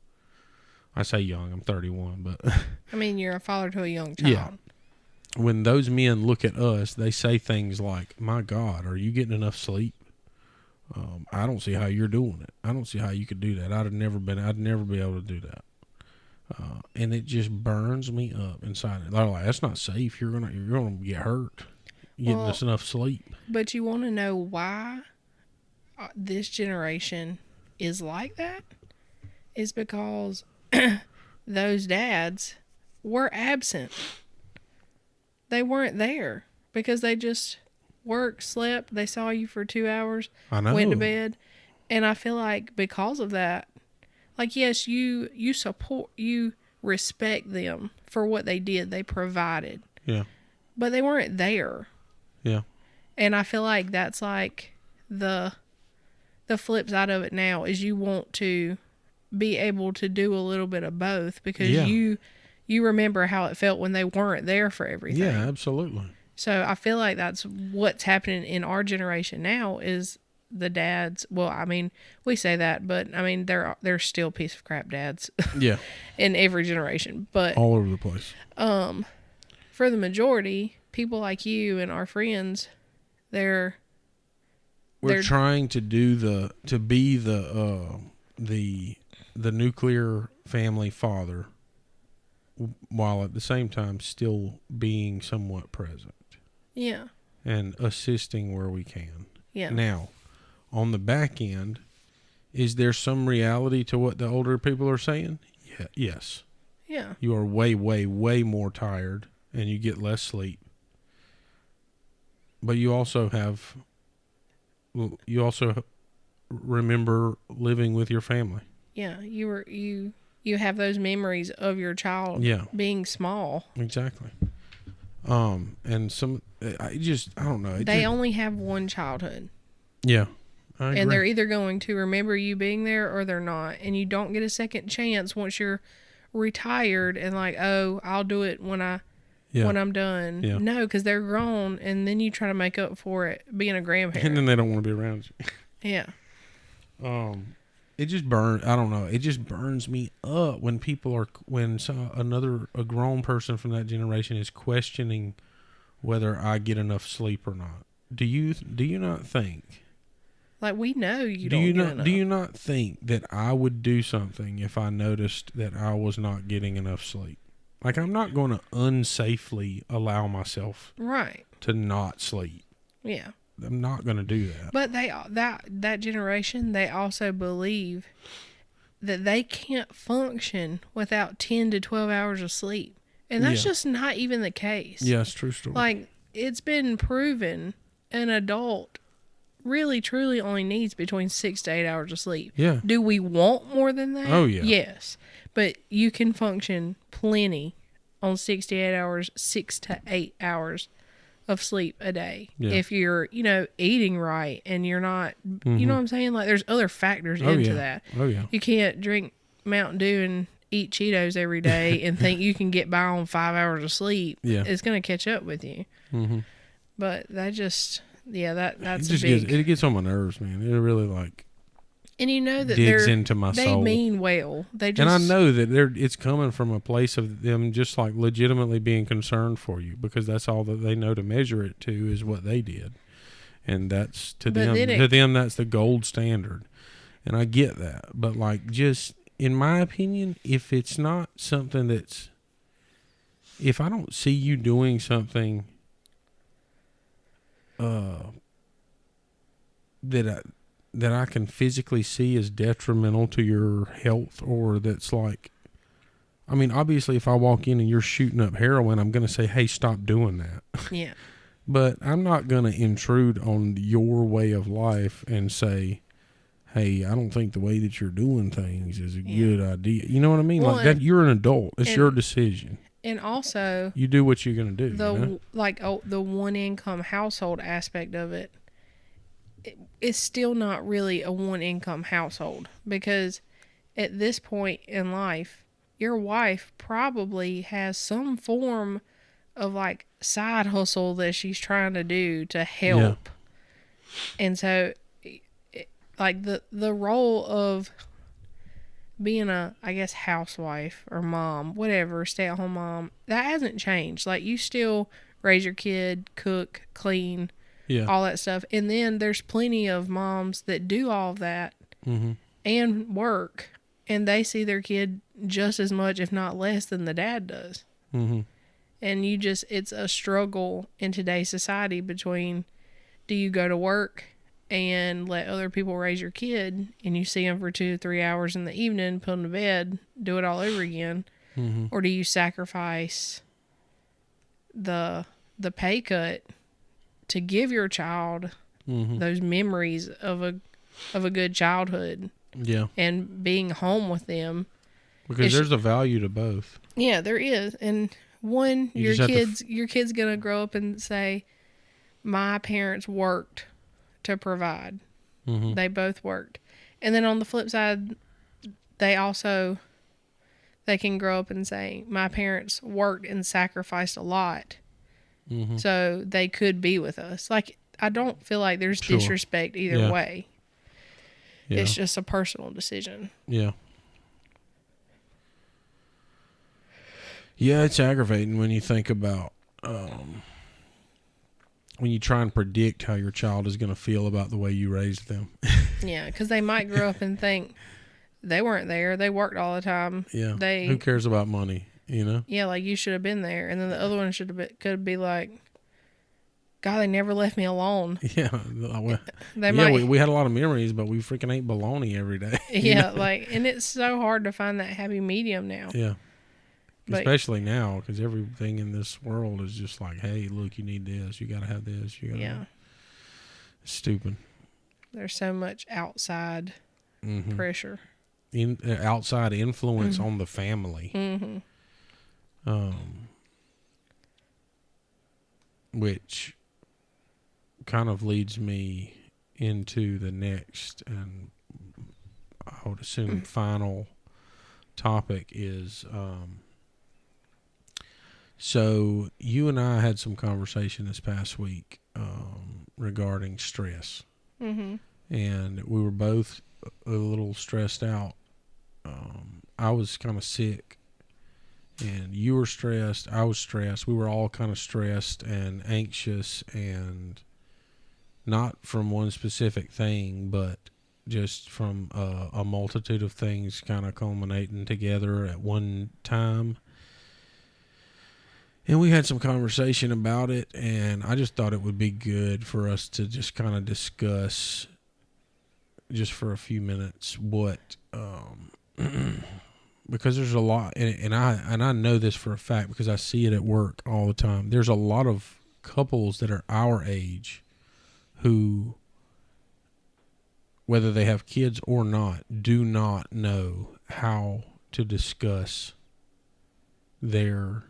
I say young, I'm 31, but... I mean, you're a father to a young child. Yeah. When those men look at us, they say things like, my God, are you getting enough sleep? I don't see how you're doing it. I don't see how you could do that. I'd never be able to do that. And it just burns me up inside. They're like, that's not safe. You're gonna get hurt getting us enough sleep. But you want to know why this generation is like that? Is because those dads were absent. They weren't there because they just worked, slept. They saw you for 2 hours, went to bed. And I feel like because of that, like, yes, you support, you respect them for what they did. They provided. Yeah. But they weren't there. Yeah. And I feel like that's like the flip side of it now is you want to be able to do a little bit of both because you remember how it felt when they weren't there for everything. Yeah, absolutely. So I feel like that's what's happening in our generation now is the dads. Well, I mean, we say that, but I mean, they're still piece of crap dads. Yeah. In every generation, but all over the place. For the majority, people like you and our friends, we're trying to be the nuclear family father, while at the same time still being somewhat present. Yeah. And assisting where we can. Yeah. Now, on the back end, is there some reality to what the older people are saying? Yeah. Yes. Yeah. You are way, way, way more tired and you get less sleep. But you also remember living with your family. Yeah, you have those memories of your child being small. Exactly. And I don't know. They only have one childhood. Yeah. I agree. And they're either going to remember you being there or they're not. And you don't get a second chance once you're retired and like, oh, I'll do it when I'm done. Yeah. No, because they're grown, and then you try to make up for it being a grandparent. And then they don't want to be around you. Yeah. It just I don't know. It just burns me up when a grown person from that generation is questioning whether I get enough sleep or not. Do you not think? Like, we know you don't get enough. Do you not think that I would do something if I noticed that I was not getting enough sleep? Like, I'm not going to unsafely allow myself to not sleep. Yeah. I'm not going to do that. But that generation, they also believe that they can't function without 10 to 12 hours of sleep. And that's just not even the case. Yeah, it's true story. Like, it's been proven an adult really truly only needs between 6 to 8 hours of sleep. Yeah. Do we want more than that? Oh, yeah. Yes. But you can function plenty on 6 to 8 hours of sleep a day. Yeah. If you're, eating right and you're not, you know what I'm saying? Like, there's other factors into that. Oh, yeah. You can't drink Mountain Dew and eat Cheetos every day and think you can get by on 5 hours of sleep. Yeah. It's going to catch up with you. Mm-hmm. But that's it gets on my nerves, man. It really and you know that digs into my soul. They mean well. And I know that it's coming from a place of them just like legitimately being concerned for you, because that's all that they know to measure it to is what they did, and that's to them that's the gold standard, and I get that. But like, just in my opinion, if it's not something if I don't see you doing something that I can physically see as detrimental to your health, or that's like, I mean, obviously if I walk in and you're shooting up heroin, I'm going to say, hey, stop doing that. Yeah. But I'm not going to intrude on your way of life and say, hey, I don't think the way that you're doing things is a good idea. You know what I mean? Well, like that, you're an adult. It's your decision. And also, you do what you're going to do. The one income household aspect of it, it's still not really a one income household, because at this point in life, your wife probably has some form of like side hustle that she's trying to do to help. Yeah. And so like the role of being a, I guess, housewife or mom, whatever, stay-at-home mom, that hasn't changed. Like, you still raise your kid, cook, clean, all that stuff. And then there's plenty of moms that do all of that and work, and they see their kid just as much, if not less, than the dad does. Mm-hmm. And it's a struggle in today's society between, do you go to work and let other people raise your kid, and you see them for 2 to 3 hours in the evening, put them to bed, do it all over again, or do you sacrifice the pay cut to give your child those memories of a good childhood, and being home with them? Because there's a value to both. Yeah, there is. And one, your kid's gonna grow up and say, my parents worked to provide. They both worked. And then on the flip side, they can grow up and say, my parents worked and sacrificed a lot, so they could be with us. Like, I don't feel like there's disrespect either way. Yeah. It's just a personal decision. Yeah. Yeah, it's aggravating when you think about when you try and predict how your child is going to feel about the way you raised them. Yeah, because they might grow up and think they weren't there. They worked all the time. Yeah. Who cares about money, you know? Yeah, like, you should have been there. And then the other one could be like, God, they never left me alone. Yeah. We had a lot of memories, but we freaking ate bologna every day. Yeah, like, and it's so hard to find that happy medium now. Yeah. Especially now, because everything in this world is just like, hey, look, you need this. You got to have this. It's stupid. There's so much outside pressure. outside influence on the family. Which kind of leads me into the next, and I would assume final topic is, so you and I had some conversation this past week regarding stress. And we were both a little stressed out. I was kind of sick, and you were stressed. I was stressed. We were all kind of stressed and anxious, and not from one specific thing, but just from a multitude of things kind of culminating together at one time. And we had some conversation about it, and I just thought it would be good for us to just kind of discuss, just for a few minutes, what because there's a lot, and I know this for a fact because I see it at work all the time. There's a lot of couples that are our age who, whether they have kids or not, do not know how to discuss their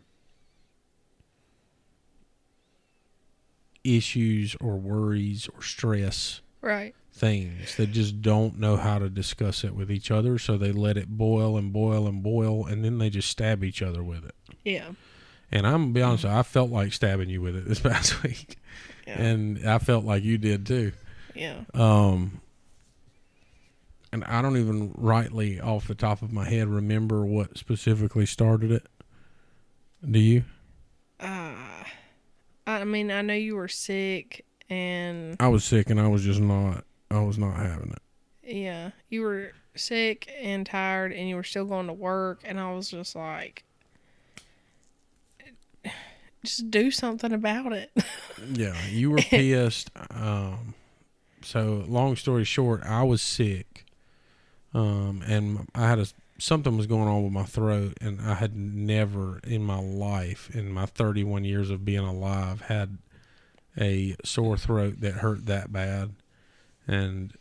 issues or worries or stress things. They just don't know how to discuss it with each other, so they let it boil and boil and boil, and then they just stab each other with it. Yeah. And I'm going to be honest with you, I felt like stabbing you with it this past week. Yeah. And I felt like you did too. Yeah. And I don't even rightly off the top of my head remember what specifically started it. Do you? I mean, I know you were sick, and I was sick, and I was not having it. Yeah. You were sick and tired, and you were still going to work, and I was just like, just do something about it. Yeah, you were pissed. So long story short, I was sick, and I had something was going on with my throat, and I had never in my life, in my 31 years of being alive, had a sore throat that hurt that bad. And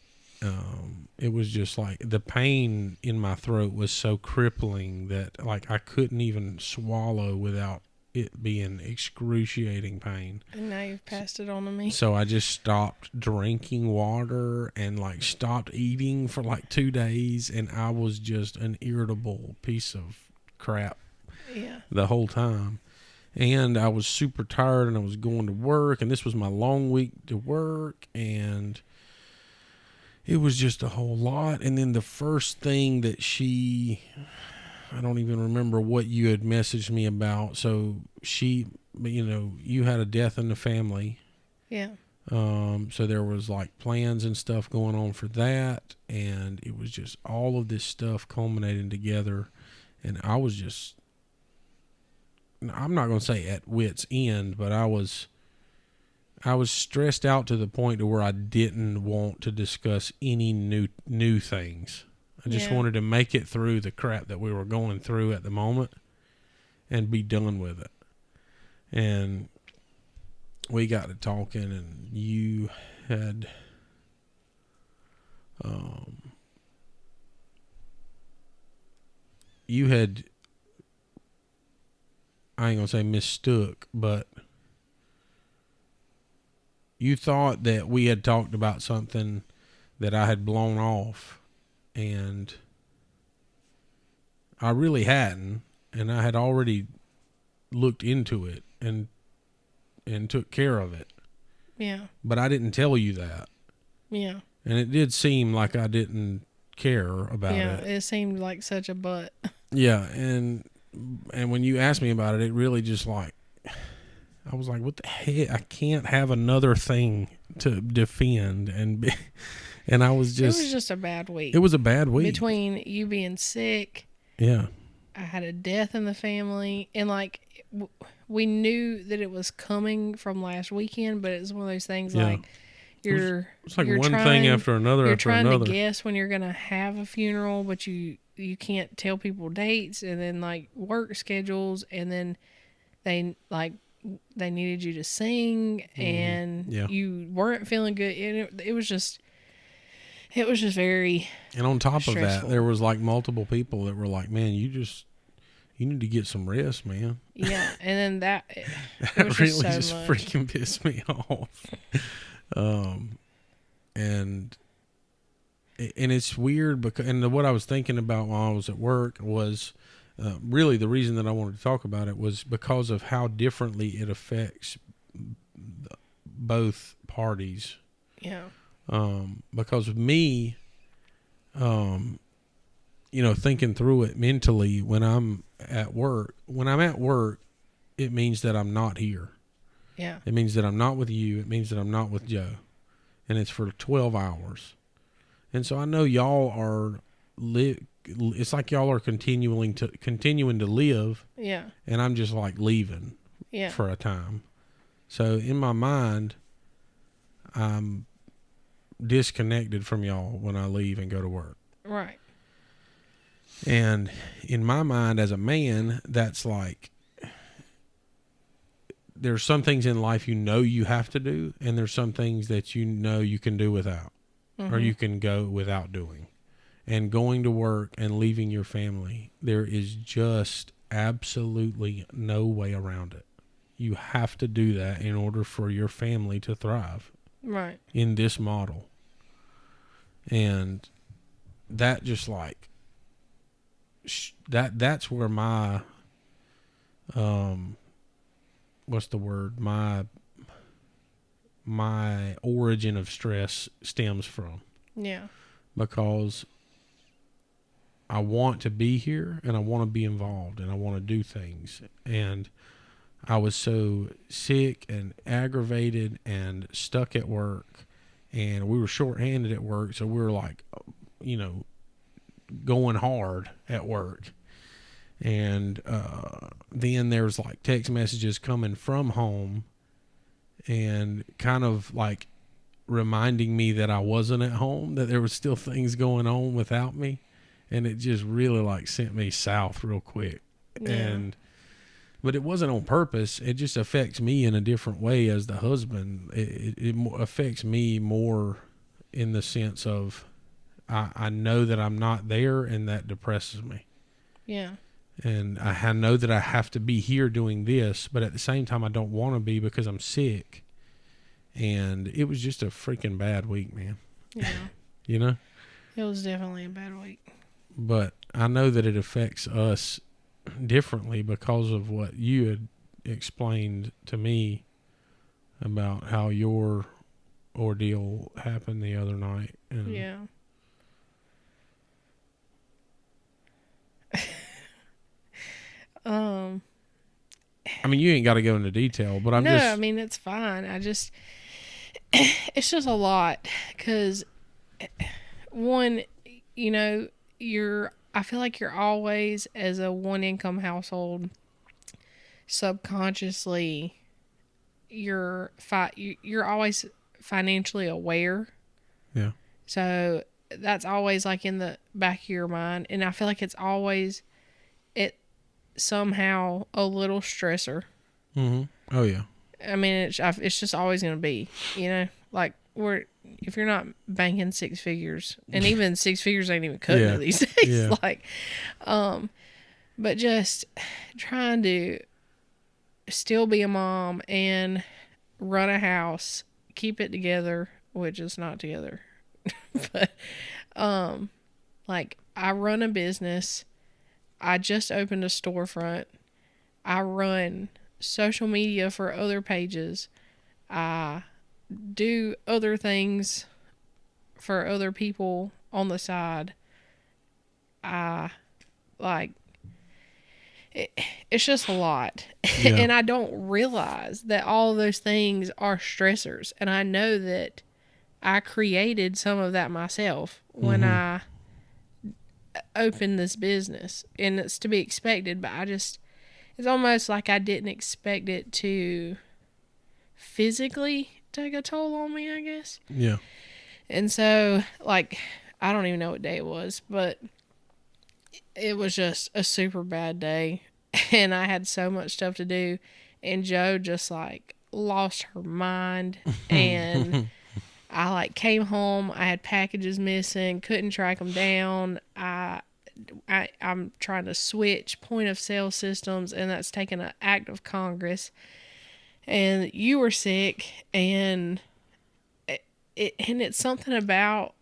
it was just like the pain in my throat was so crippling that like I couldn't even swallow without it being excruciating pain. And now you've passed it on to me. So I just stopped drinking water and like stopped eating for like 2 days, and I was just an irritable piece of crap the whole time. And I was super tired, and I was going to work, and this was my long week to work, and it was just a whole lot. And then the first thing that I don't even remember what you had messaged me about. So you had a death in the family. Yeah. So there was like plans and stuff going on for that. And it was just all of this stuff culminating together. And I was just, I'm not going to say at wit's end, but I was stressed out to the point to where I didn't want to discuss any new things. I just wanted to make it through the crap that we were going through at the moment and be done with it. And we got to talking, and you had I ain't gonna say mistook, but you thought that we had talked about something that I had blown off, and I really hadn't, and I had already looked into it and took care of it. Yeah. But I didn't tell you that. Yeah. And it did seem like I didn't care about it. Yeah, it seemed like such a butt. Yeah, and when you asked me about it, it really just like, I was like, what the heck? I can't have another thing to defend. And I was just... It was just a bad week. It was a bad week. Between you being sick. Yeah. I had a death in the family. And like, we knew that it was coming from last weekend, but it's one of those things like, it's like one thing after another. You're trying to guess when you're going to have a funeral, but you can't tell people dates, and then like work schedules, and then they needed you to sing, and you weren't feeling good. And it was just, It was just very And on top stressful. of that, there was like multiple people that were like, "Man, you need to get some rest, man." Yeah, and then that That really so just much. freaking pissed me off. And it's weird because, and what I was thinking about while I was at work was really the reason that I wanted to talk about it was because of how differently it affects both parties. Yeah. Because of me, thinking through it mentally when I'm at work, it means that I'm not here. Yeah. It means that I'm not with you. It means that I'm not with Joe. And it's for 12 hours. And so I know y'all are it's like y'all are continuing to live. Yeah. And I'm just like leaving for a time. So in my mind, I'm disconnected from y'all when I leave and go to work. Right. And in my mind as a man, that's like, there's some things in life you have to do, and there's some things that you can do without, or you can go without doing. And going to work and leaving your family, there is just absolutely no way around it. You have to do that in order for your family to thrive. Right. In this model. And that just like that's where my what's the word, my origin of stress stems from. Yeah. Because I want to be here and I want to be involved and I want to do things, and I was so sick and aggravated and stuck at work, and we were shorthanded at work. So we were like, going hard at work. And then there's like text messages coming from home and kind of like reminding me that I wasn't at home, that there was still things going on without me. And it just really like sent me south real quick. Yeah. But it wasn't on purpose. It just affects me in a different way as the husband. It affects me more in the sense of I know that I'm not there, and that depresses me. Yeah. And I know that I have to be here doing this, but at the same time I don't want to be because I'm sick. And it was just a freaking bad week, man. Yeah. It was definitely a bad week. But I know that it affects us differently because of what you had explained to me about how your ordeal happened the other night. And yeah. I mean, you ain't got to go into detail, but I mean, it's fine. It's just a lot because, one, I feel like you're always, as a one income household, subconsciously, you're always financially aware. Yeah. So that's always like in the back of your mind. And I feel like it's always, somehow a little stressor. Mm-hmm. Oh yeah. I mean, it's just always going to be, like if you're not banking six figures, and even six figures ain't even cutting it these days. Yeah. But just trying to still be a mom and run a house, keep it together, which is not together. But, like, I run a business. I just opened a storefront. I run social media for other pages. I do other things for other people on the side. It's just a lot. Yeah. And I don't realize that all of those things are stressors. And I know that I created some of that myself when I opened this business, and it's to be expected, but it's almost like I didn't expect it to physically take a toll on me, I guess. Yeah. And so, like, I don't even know what day it was, but it was just a super bad day, and I had so much stuff to do, and Joe just like lost her mind, and I like came home, I had packages missing, couldn't track them down. I'm trying to switch point of sale systems, and that's taking an act of Congress. And you were sick, and it's something about,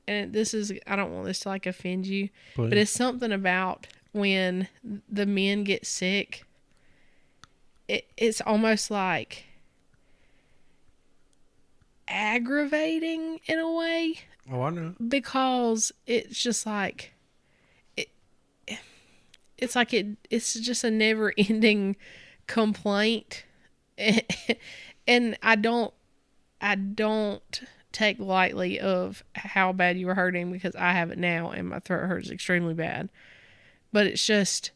and this is, I don't want this to like offend you, but it's something about when the men get sick, it's almost like aggravating in a way. Oh, I know. Because it's just like, it's just a never ending complaint. And I don't take lightly of how bad you were hurting, because I have it now and my throat hurts extremely bad. But it's just,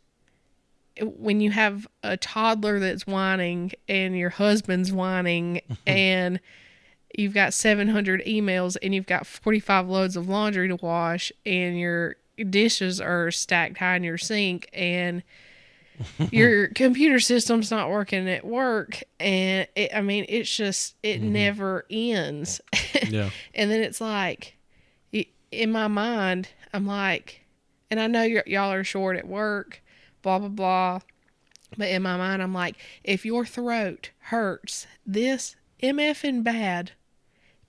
when you have a toddler that's whining and your husband's whining and you've got 700 emails and you've got 45 loads of laundry to wash and your dishes are stacked high in your sink and your computer system's not working at work, and it's just, it never ends. Yeah. And then it's like, in my mind, I'm like, and I know y'all are short at work, blah, blah, blah. But in my mind, I'm like, if your throat hurts this MFing bad,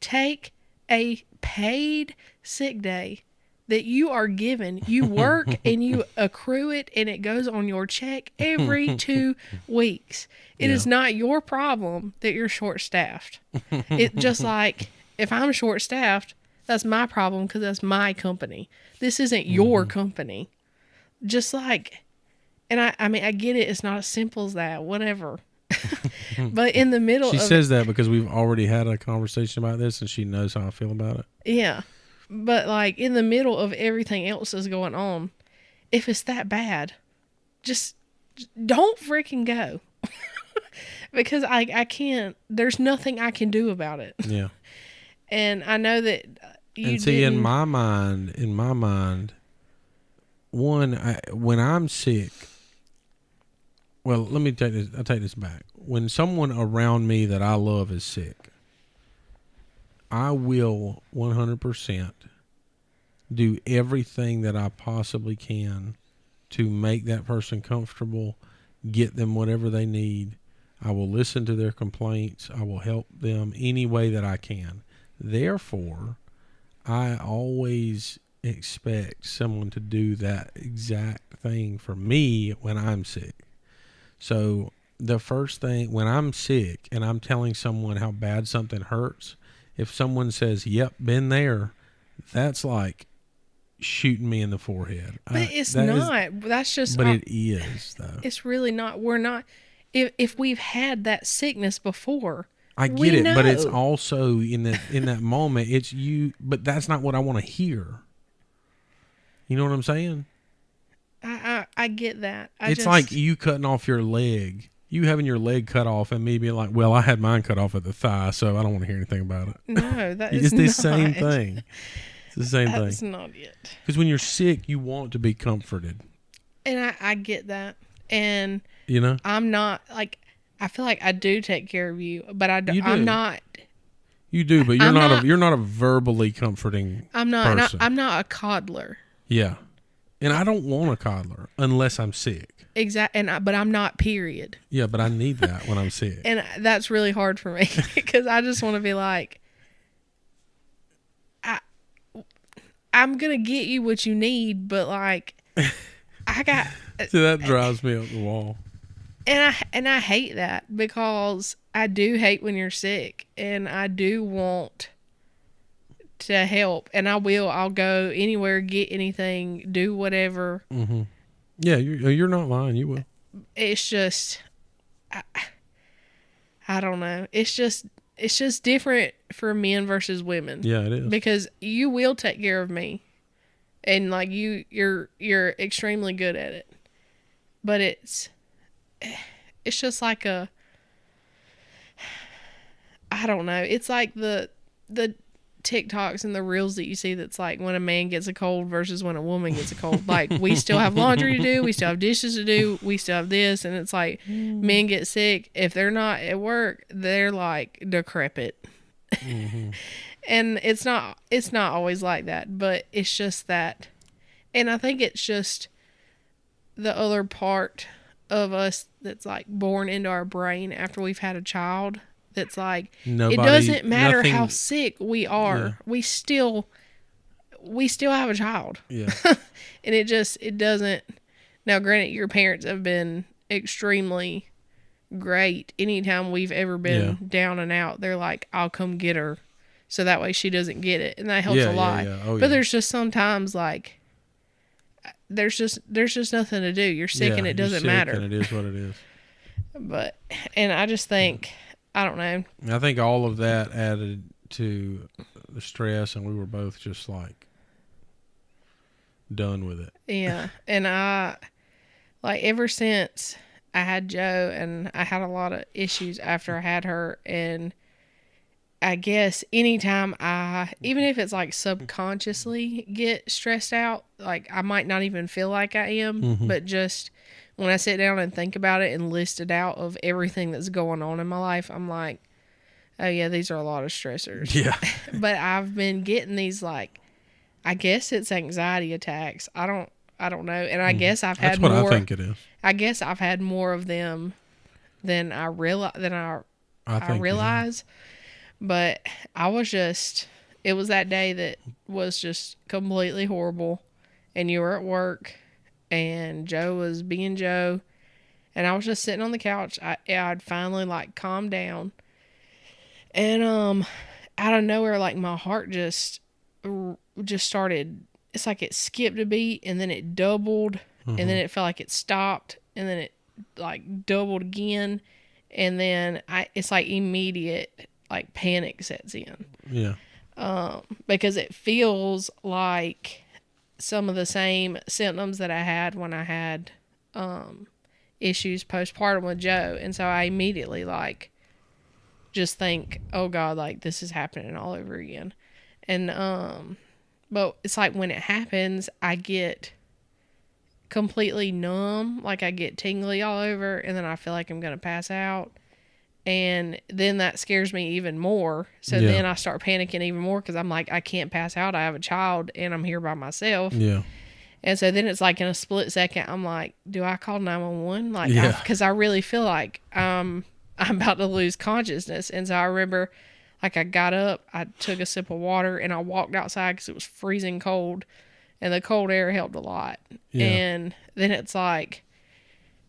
take a paid sick day that you are given. You work and you accrue it, and it goes on your check every 2 weeks. It is not your problem that you're short-staffed. It just like, if I'm short-staffed, that's my problem, because that's my company. This isn't your company. Just like, and I get it. It's not as simple as that, whatever. But in the middle she says that because we've already had a conversation about this, and she knows how I feel about it. Yeah. But like, in the middle of everything else that's going on, if it's that bad, just don't freaking go. Because I can't, there's nothing I can do about it. Yeah. And I know that and see, in my mind, when I'm sick, well, let me take this. I'll take this back. When someone around me that I love is sick, I will 100% do everything that I possibly can to make that person comfortable, get them whatever they need. I will listen to their complaints. I will help them any way that I can. Therefore, I always expect someone to do that exact thing for me when I'm sick. So the first thing, when I'm sick and I'm telling someone how bad something hurts, if someone says, yep, been there, that's like shooting me in the forehead. But it's not. That's just. But it is, though. It's really not. We're not. If we've had that sickness before, I get it, but it's also in that moment, it's you. But that's not what I want to hear. You know what I'm saying? I get that. It's like you cutting off your leg. You having your leg cut off and me being like, well, I had mine cut off at the thigh, so I don't want to hear anything about it. No, that is it's the same thing. It's the same thing. That's not it. Because when you're sick, you want to be comforted. And I get that. And you know, I'm not like, I feel like I do take care of you, but I'm not. You do, but you're not a verbally comforting person. I'm not a coddler. Yeah. And I don't want a coddler unless I'm sick. Exactly. But I'm not, period. Yeah, but I need that when I'm sick. And that's really hard for me because I just want to be like, I'm going to get you what you need, but like, I got. So that drives me up the wall. And I hate that because I do hate when you're sick, and I do want to help, and I'll go anywhere, get anything, do whatever. Mm-hmm. Yeah, you're not lying. You will. It's just, I don't know. It's just different for men versus women. Yeah, it is. Because you will take care of me, and like you're extremely good at it. But it's just like I don't know. It's like the TikToks and the reels that you see that's like when a man gets a cold versus when a woman gets a cold. Like, we still have laundry to do. We still have dishes to do. We still have this. And it's like men get sick. If they're not at work, they're like decrepit. Mm-hmm. And it's not always like that, but it's just that. And I think it's just the other part of us that's like born into our brain after we've had a child. That's like, it doesn't matter how sick we are. Yeah. We still have a child. Yeah. And it doesn't. Now, granted, your parents have been extremely great. Anytime we've ever been down and out, they're like, I'll come get her, so that way she doesn't get it, and that helps a lot. Yeah. Oh, but there's just sometimes like there's just nothing to do. You're sick and it doesn't matter. And it is what it is. And I just think, I don't know. I think all of that added to the stress, and we were both just like done with it. Yeah. And I, like, ever since I had Joe, and I had a lot of issues after I had her, and I guess anytime even if it's like subconsciously get stressed out, like I might not even feel like I am, but just when I sit down and think about it and list it out of everything that's going on in my life, I'm like, oh yeah, these are a lot of stressors. Yeah. But I've been getting these, like, I guess it's anxiety attacks. I don't know. And I guess I've had more. That's what I think it is. I guess I've had more of them than I realize. But I was just, it was that day that was just completely horrible. And you were at work, and Joe was being Joe, and I was just sitting on the couch. I'd finally like calmed down, and out of nowhere, like my heart just started. It's like it skipped a beat, and then it doubled, and then it felt like it stopped, and then it like doubled again, and then it's like immediate like panic sets in. Yeah. Because it feels like some of the same symptoms that I had when I had issues postpartum with Joe, and so I immediately like just think, oh God, like this is happening all over again. And but it's like when it happens, I get completely numb, like I get tingly all over, and then I feel like I'm gonna pass out. And then that scares me even more. So then I start panicking even more, because I'm like, I can't pass out. I have a child and I'm here by myself. Yeah. And so then it's like in a split second, I'm like, do I call 911? Like, because I really feel like I'm about to lose consciousness. And so I remember, like, I got up, I took a sip of water, and I walked outside because it was freezing cold. And the cold air helped a lot. Yeah. And then it's like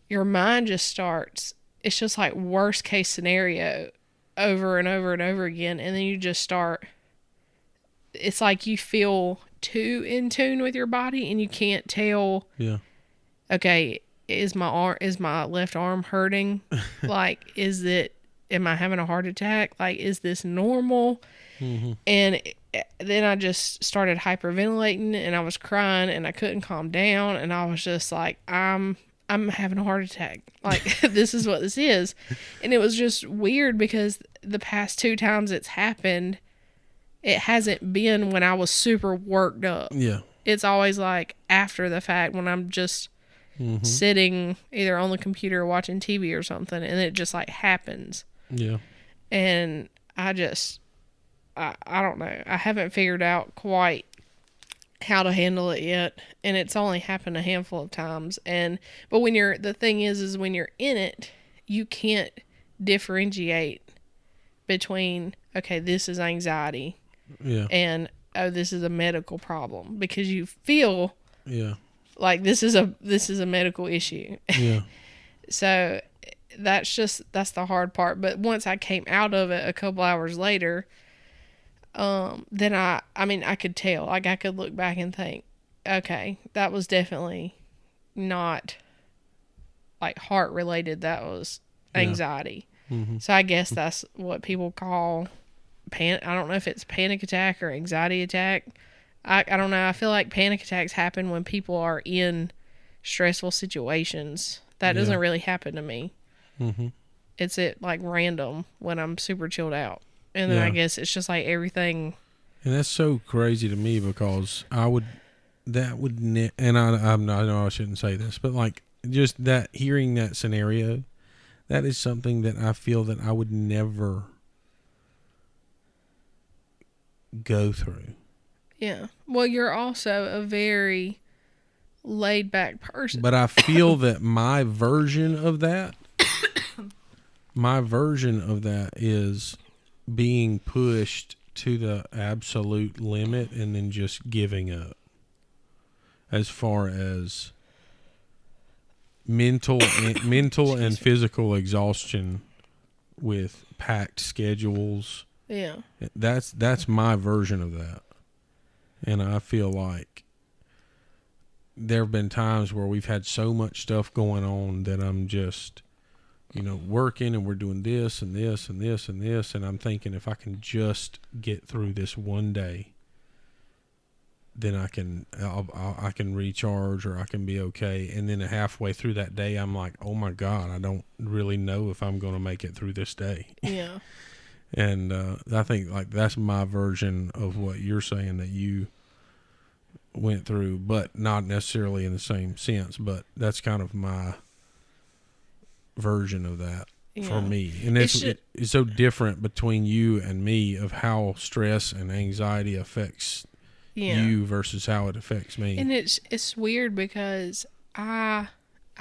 your mind just starts. It's just like worst case scenario over and over and over again. And then you just start, it's like you feel too in tune with your body, and you can't tell, okay, is my left arm hurting? Like, am I having a heart attack? Like, is this normal? And then I just started hyperventilating, and I was crying, and I couldn't calm down. And I was just like, I'm having a heart attack. Like, this is what this is. And it was just weird, because the past 2 times it's happened, it hasn't been when I was super worked up. Yeah. It's always like after the fact, when I'm just sitting either on the computer or watching TV or something, and it just like happens. Yeah. And I don't know. I haven't figured out quite how to handle it yet, and it's only happened a handful of times. But when the thing is when you're in it, you can't differentiate between, okay, this is anxiety, and oh, this is a medical problem, because you feel like this is a medical issue. Yeah. So that's the hard part. But once I came out of it a couple hours later, then I could tell, like I could look back and think, okay, that was definitely not like heart related. That was anxiety. So I guess that's what people call I don't know if it's panic attack or anxiety attack. I don't know. I feel like panic attacks happen when people are in stressful situations. That doesn't really happen to me. It's like random when I'm super chilled out. And then I guess it's just like everything. And that's so crazy to me, because I know I shouldn't say this, but like just that, hearing that scenario, that is something that I feel that I would never go through. Yeah. Well, you're also a very laid back person. But I feel that my version of that is being pushed to the absolute limit and then just giving up. As far as mental and physical exhaustion with packed schedules. Yeah. That's my version of that. And I feel like there have been times where we've had so much stuff going on that I'm just, working, and we're doing this and this and this and this. And I'm thinking, if I can just get through this one day, then I can recharge, or I can be okay. And then halfway through that day, I'm like, oh my God, I don't really know if I'm going to make it through this day. Yeah. And I think like that's my version of what you're saying that you went through, but not necessarily in the same sense, but that's kind of my version of that for me. And it's so different between you and me of how stress and anxiety affects you versus how it affects me. And it's weird because I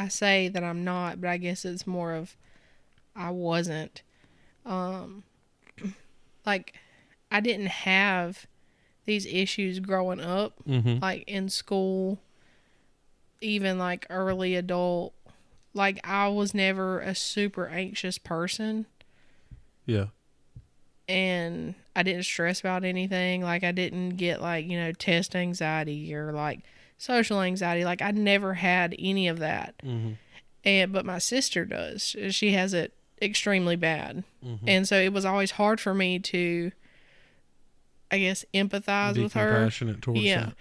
say that I'm not, but I guess it's more of I wasn't. Like I didn't have these issues growing up, like in school, even like early adult. Like I was never a super anxious person. Yeah. And I didn't stress about anything. Like I didn't get like, test anxiety or like social anxiety. Like I never had any of that. But my sister does. She has it extremely bad. And so it was always hard for me to, I guess, empathize with her. Be compassionate towards her.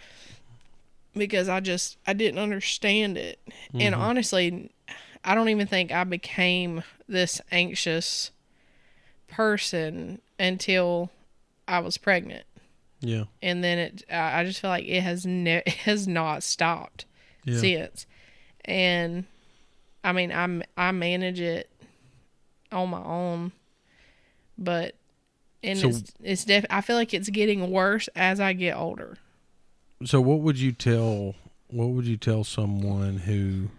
Because I didn't understand it. And honestly, I don't even think I became this anxious person until I was pregnant. Yeah. And then I just feel like it has not stopped since. And I mean, I manage it on my own, but I feel like it's getting worse as I get older. So what would you tell someone who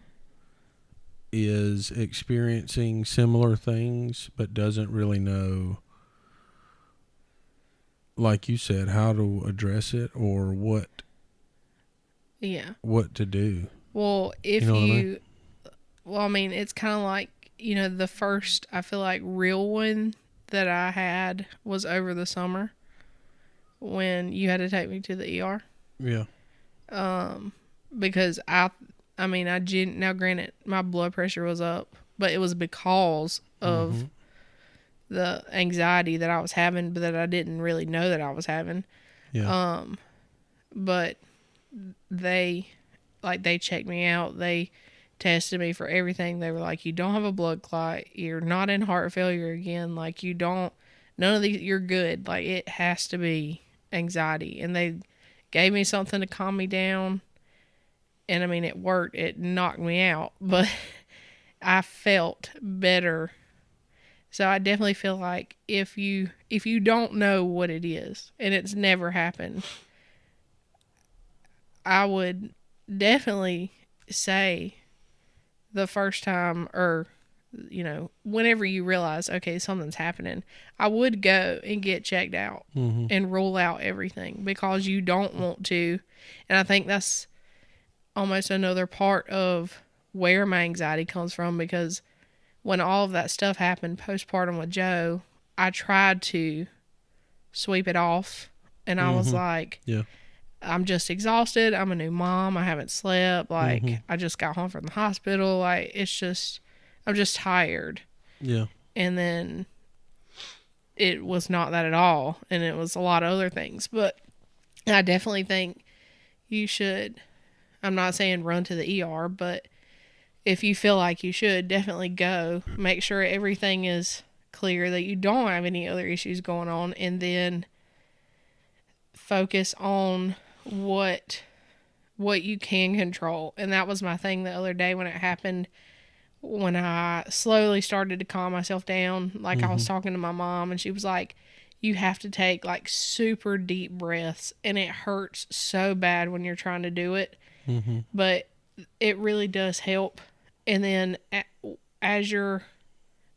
is experiencing similar things but doesn't really know, like you said, how to address it or what to do? Well, I mean, it's kind of like, the first, I feel like, real one that I had was over the summer when you had to take me to the ER. Yeah. Because now granted, my blood pressure was up, but it was because of the anxiety that I was having, but that I didn't really know that I was having. Yeah. But they checked me out. They tested me for everything. They were like, you don't have a blood clot. You're not in heart failure again. Like none of these, you're good. Like it has to be anxiety. And they gave me something to calm me down. And I mean, it worked. It knocked me out, but I felt better. So I definitely feel like if you don't know what it is and it's never happened, I would definitely say the first time, or whenever you realize, okay, something's happening, I would go and get checked out and rule out everything, because you don't want to. And I think that's almost another part of where my anxiety comes from, because when all of that stuff happened postpartum with Joe, I tried to sweep it off, and I was like, I'm just exhausted. I'm a new mom. I haven't slept. Like, I just got home from the hospital. Like, I'm just tired. Yeah. And then it was not that at all. And it was a lot of other things. But I definitely think you should, I'm not saying run to the ER, but if you feel like you should, definitely go. Make sure everything is clear, that you don't have any other issues going on, and then focus on what you can control. And that was my thing the other day when it happened, when I slowly started to calm myself down. Like I was talking to my mom, and she was like, you have to take like super deep breaths, and it hurts so bad when you're trying to do it. Mm-hmm. But it really does help. And then as you're,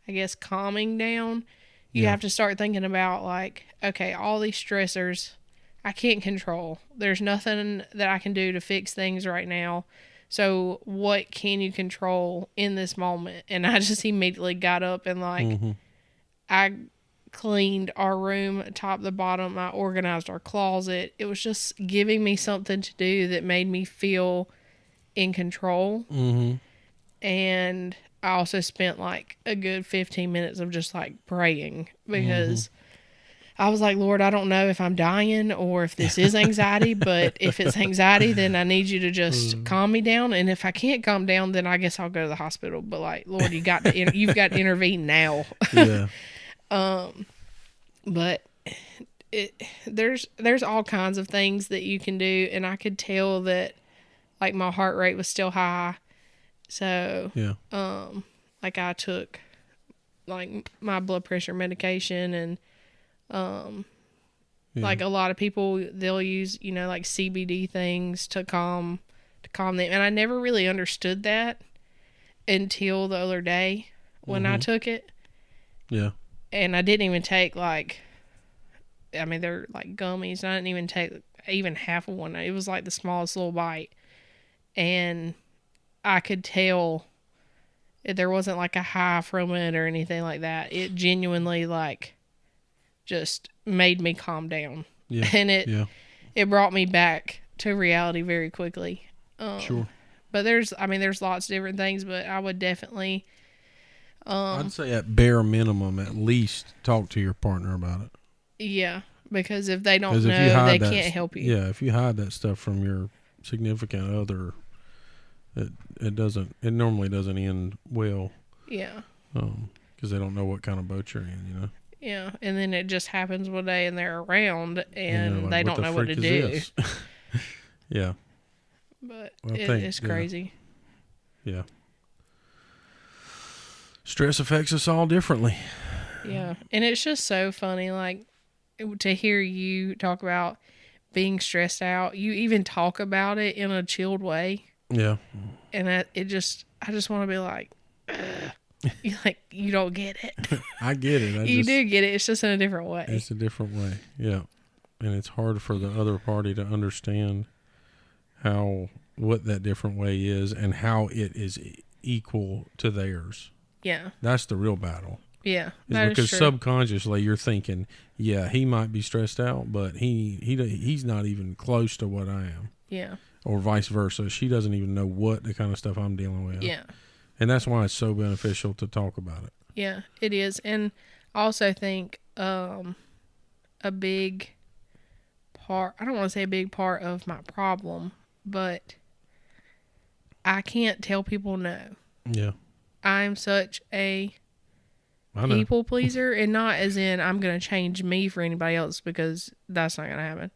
I guess, calming down, you have to start thinking about like, okay, all these stressors I can't control. There's nothing that I can do to fix things right now. So what can you control in this moment? And I just immediately got up and like, I cleaned our room top to bottom. I organized our closet. It was just giving me something to do that made me feel in control. Mm-hmm. And I also spent like a good 15 minutes of just like praying, because I was like, Lord, I don't know if I'm dying or if this is anxiety, but if it's anxiety, then I need you to just calm me down. And if I can't calm down, then I guess I'll go to the hospital. But like, Lord, you've got to intervene now. Yeah. But there's all kinds of things that you can do, and I could tell that like my heart rate was still high. So like I took like my blood pressure medication, and like a lot of people, they'll use, you know, like CBD things to calm them. And I never really understood that until the other day when I took it. Yeah. And I didn't even take like, I mean, they're like gummies. And I didn't even take even half of one. It was like the smallest little bite. And I could tell there wasn't like a high from it or anything like that. It genuinely like just made me calm down. Yeah. And it brought me back to reality very quickly. Sure. But there's lots of different things, but I would definitely I'd say at bare minimum, at least talk to your partner about it. Yeah, because if they don't know, they can't help you. Yeah, if you hide that stuff from your significant other, it normally doesn't end well. Yeah. Because they don't know what kind of boat you're in, you know. Yeah, and then it just happens one day and they're around and like, they don't know what to do. Yeah. But it's crazy. Yeah. Stress affects us all differently. Yeah, and it's just so funny, like, to hear you talk about being stressed out. You even talk about it in a chilled way. Yeah. And I just want to be like, you don't get it. I get it. You do get it. It's just in a different way. It's a different way. Yeah. And it's hard for the other party to understand what that different way is and how it is equal to theirs. Yeah. That's the real battle. Yeah. Because subconsciously you're thinking, yeah, he might be stressed out, but he's not even close to what I am. Yeah. Or vice versa. She doesn't even know what the kind of stuff I'm dealing with. Yeah. And that's why it's so beneficial to talk about it. Yeah, it is. And I also think a big part, I don't want to say a big part of my problem, but I can't tell people no. Yeah. I'm such a people pleaser, and not as in I'm going to change me for anybody else, because that's not going to happen.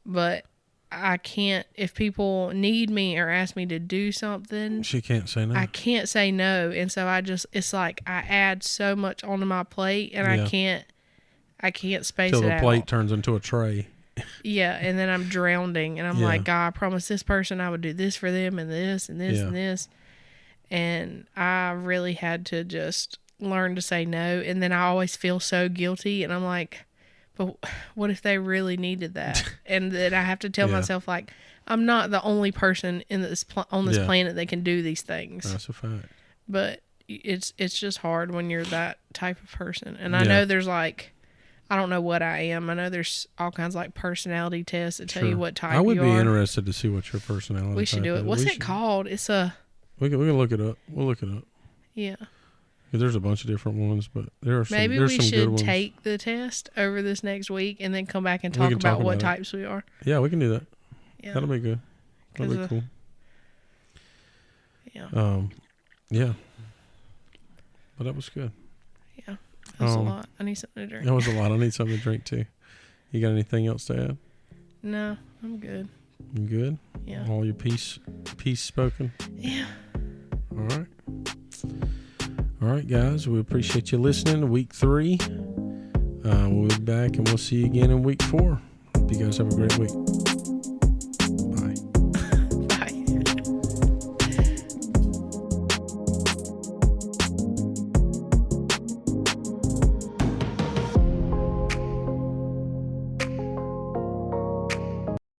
But I can't, if people need me or ask me to do something, she can't say no. I can't say no. And so it's like I add so much onto my plate, and I can't space it out. Till the plate turns into a tray. Yeah, and then I'm drowning, and I'm like, God, I promised this person I would do this for them, and this, and this, and this. And I really had to just learn to say no. And then I always feel so guilty, and I'm like, but what if they really needed that? And then I have to tell myself, like, I'm not the only person in this on this planet that can do these things. That's a fact. But it's just hard when you're that type of person. And I know there's like, I don't know what I am. I know there's all kinds of like personality tests that tell you what type you are. I would be interested to see what your personality. We should do it. What's it called? It's a. We can look it up. We'll look it up. Yeah. There's a bunch of different ones, but there are some. Maybe there's we some should good ones. take the test over this next week and then come back and talk about what types we are. Yeah, we can do that. Yeah. That'll be good. That'll be cool. Yeah. Yeah. But that was good. Yeah. That was a lot. I need something to drink. That was a lot. I need something to drink too. You got anything else to add? No, I'm good. You good? Yeah. All your peace spoken? Yeah. All right. All right, guys. We appreciate you listening to week 3 We'll be back and we'll see you again in week 4. Hope you guys have a great week.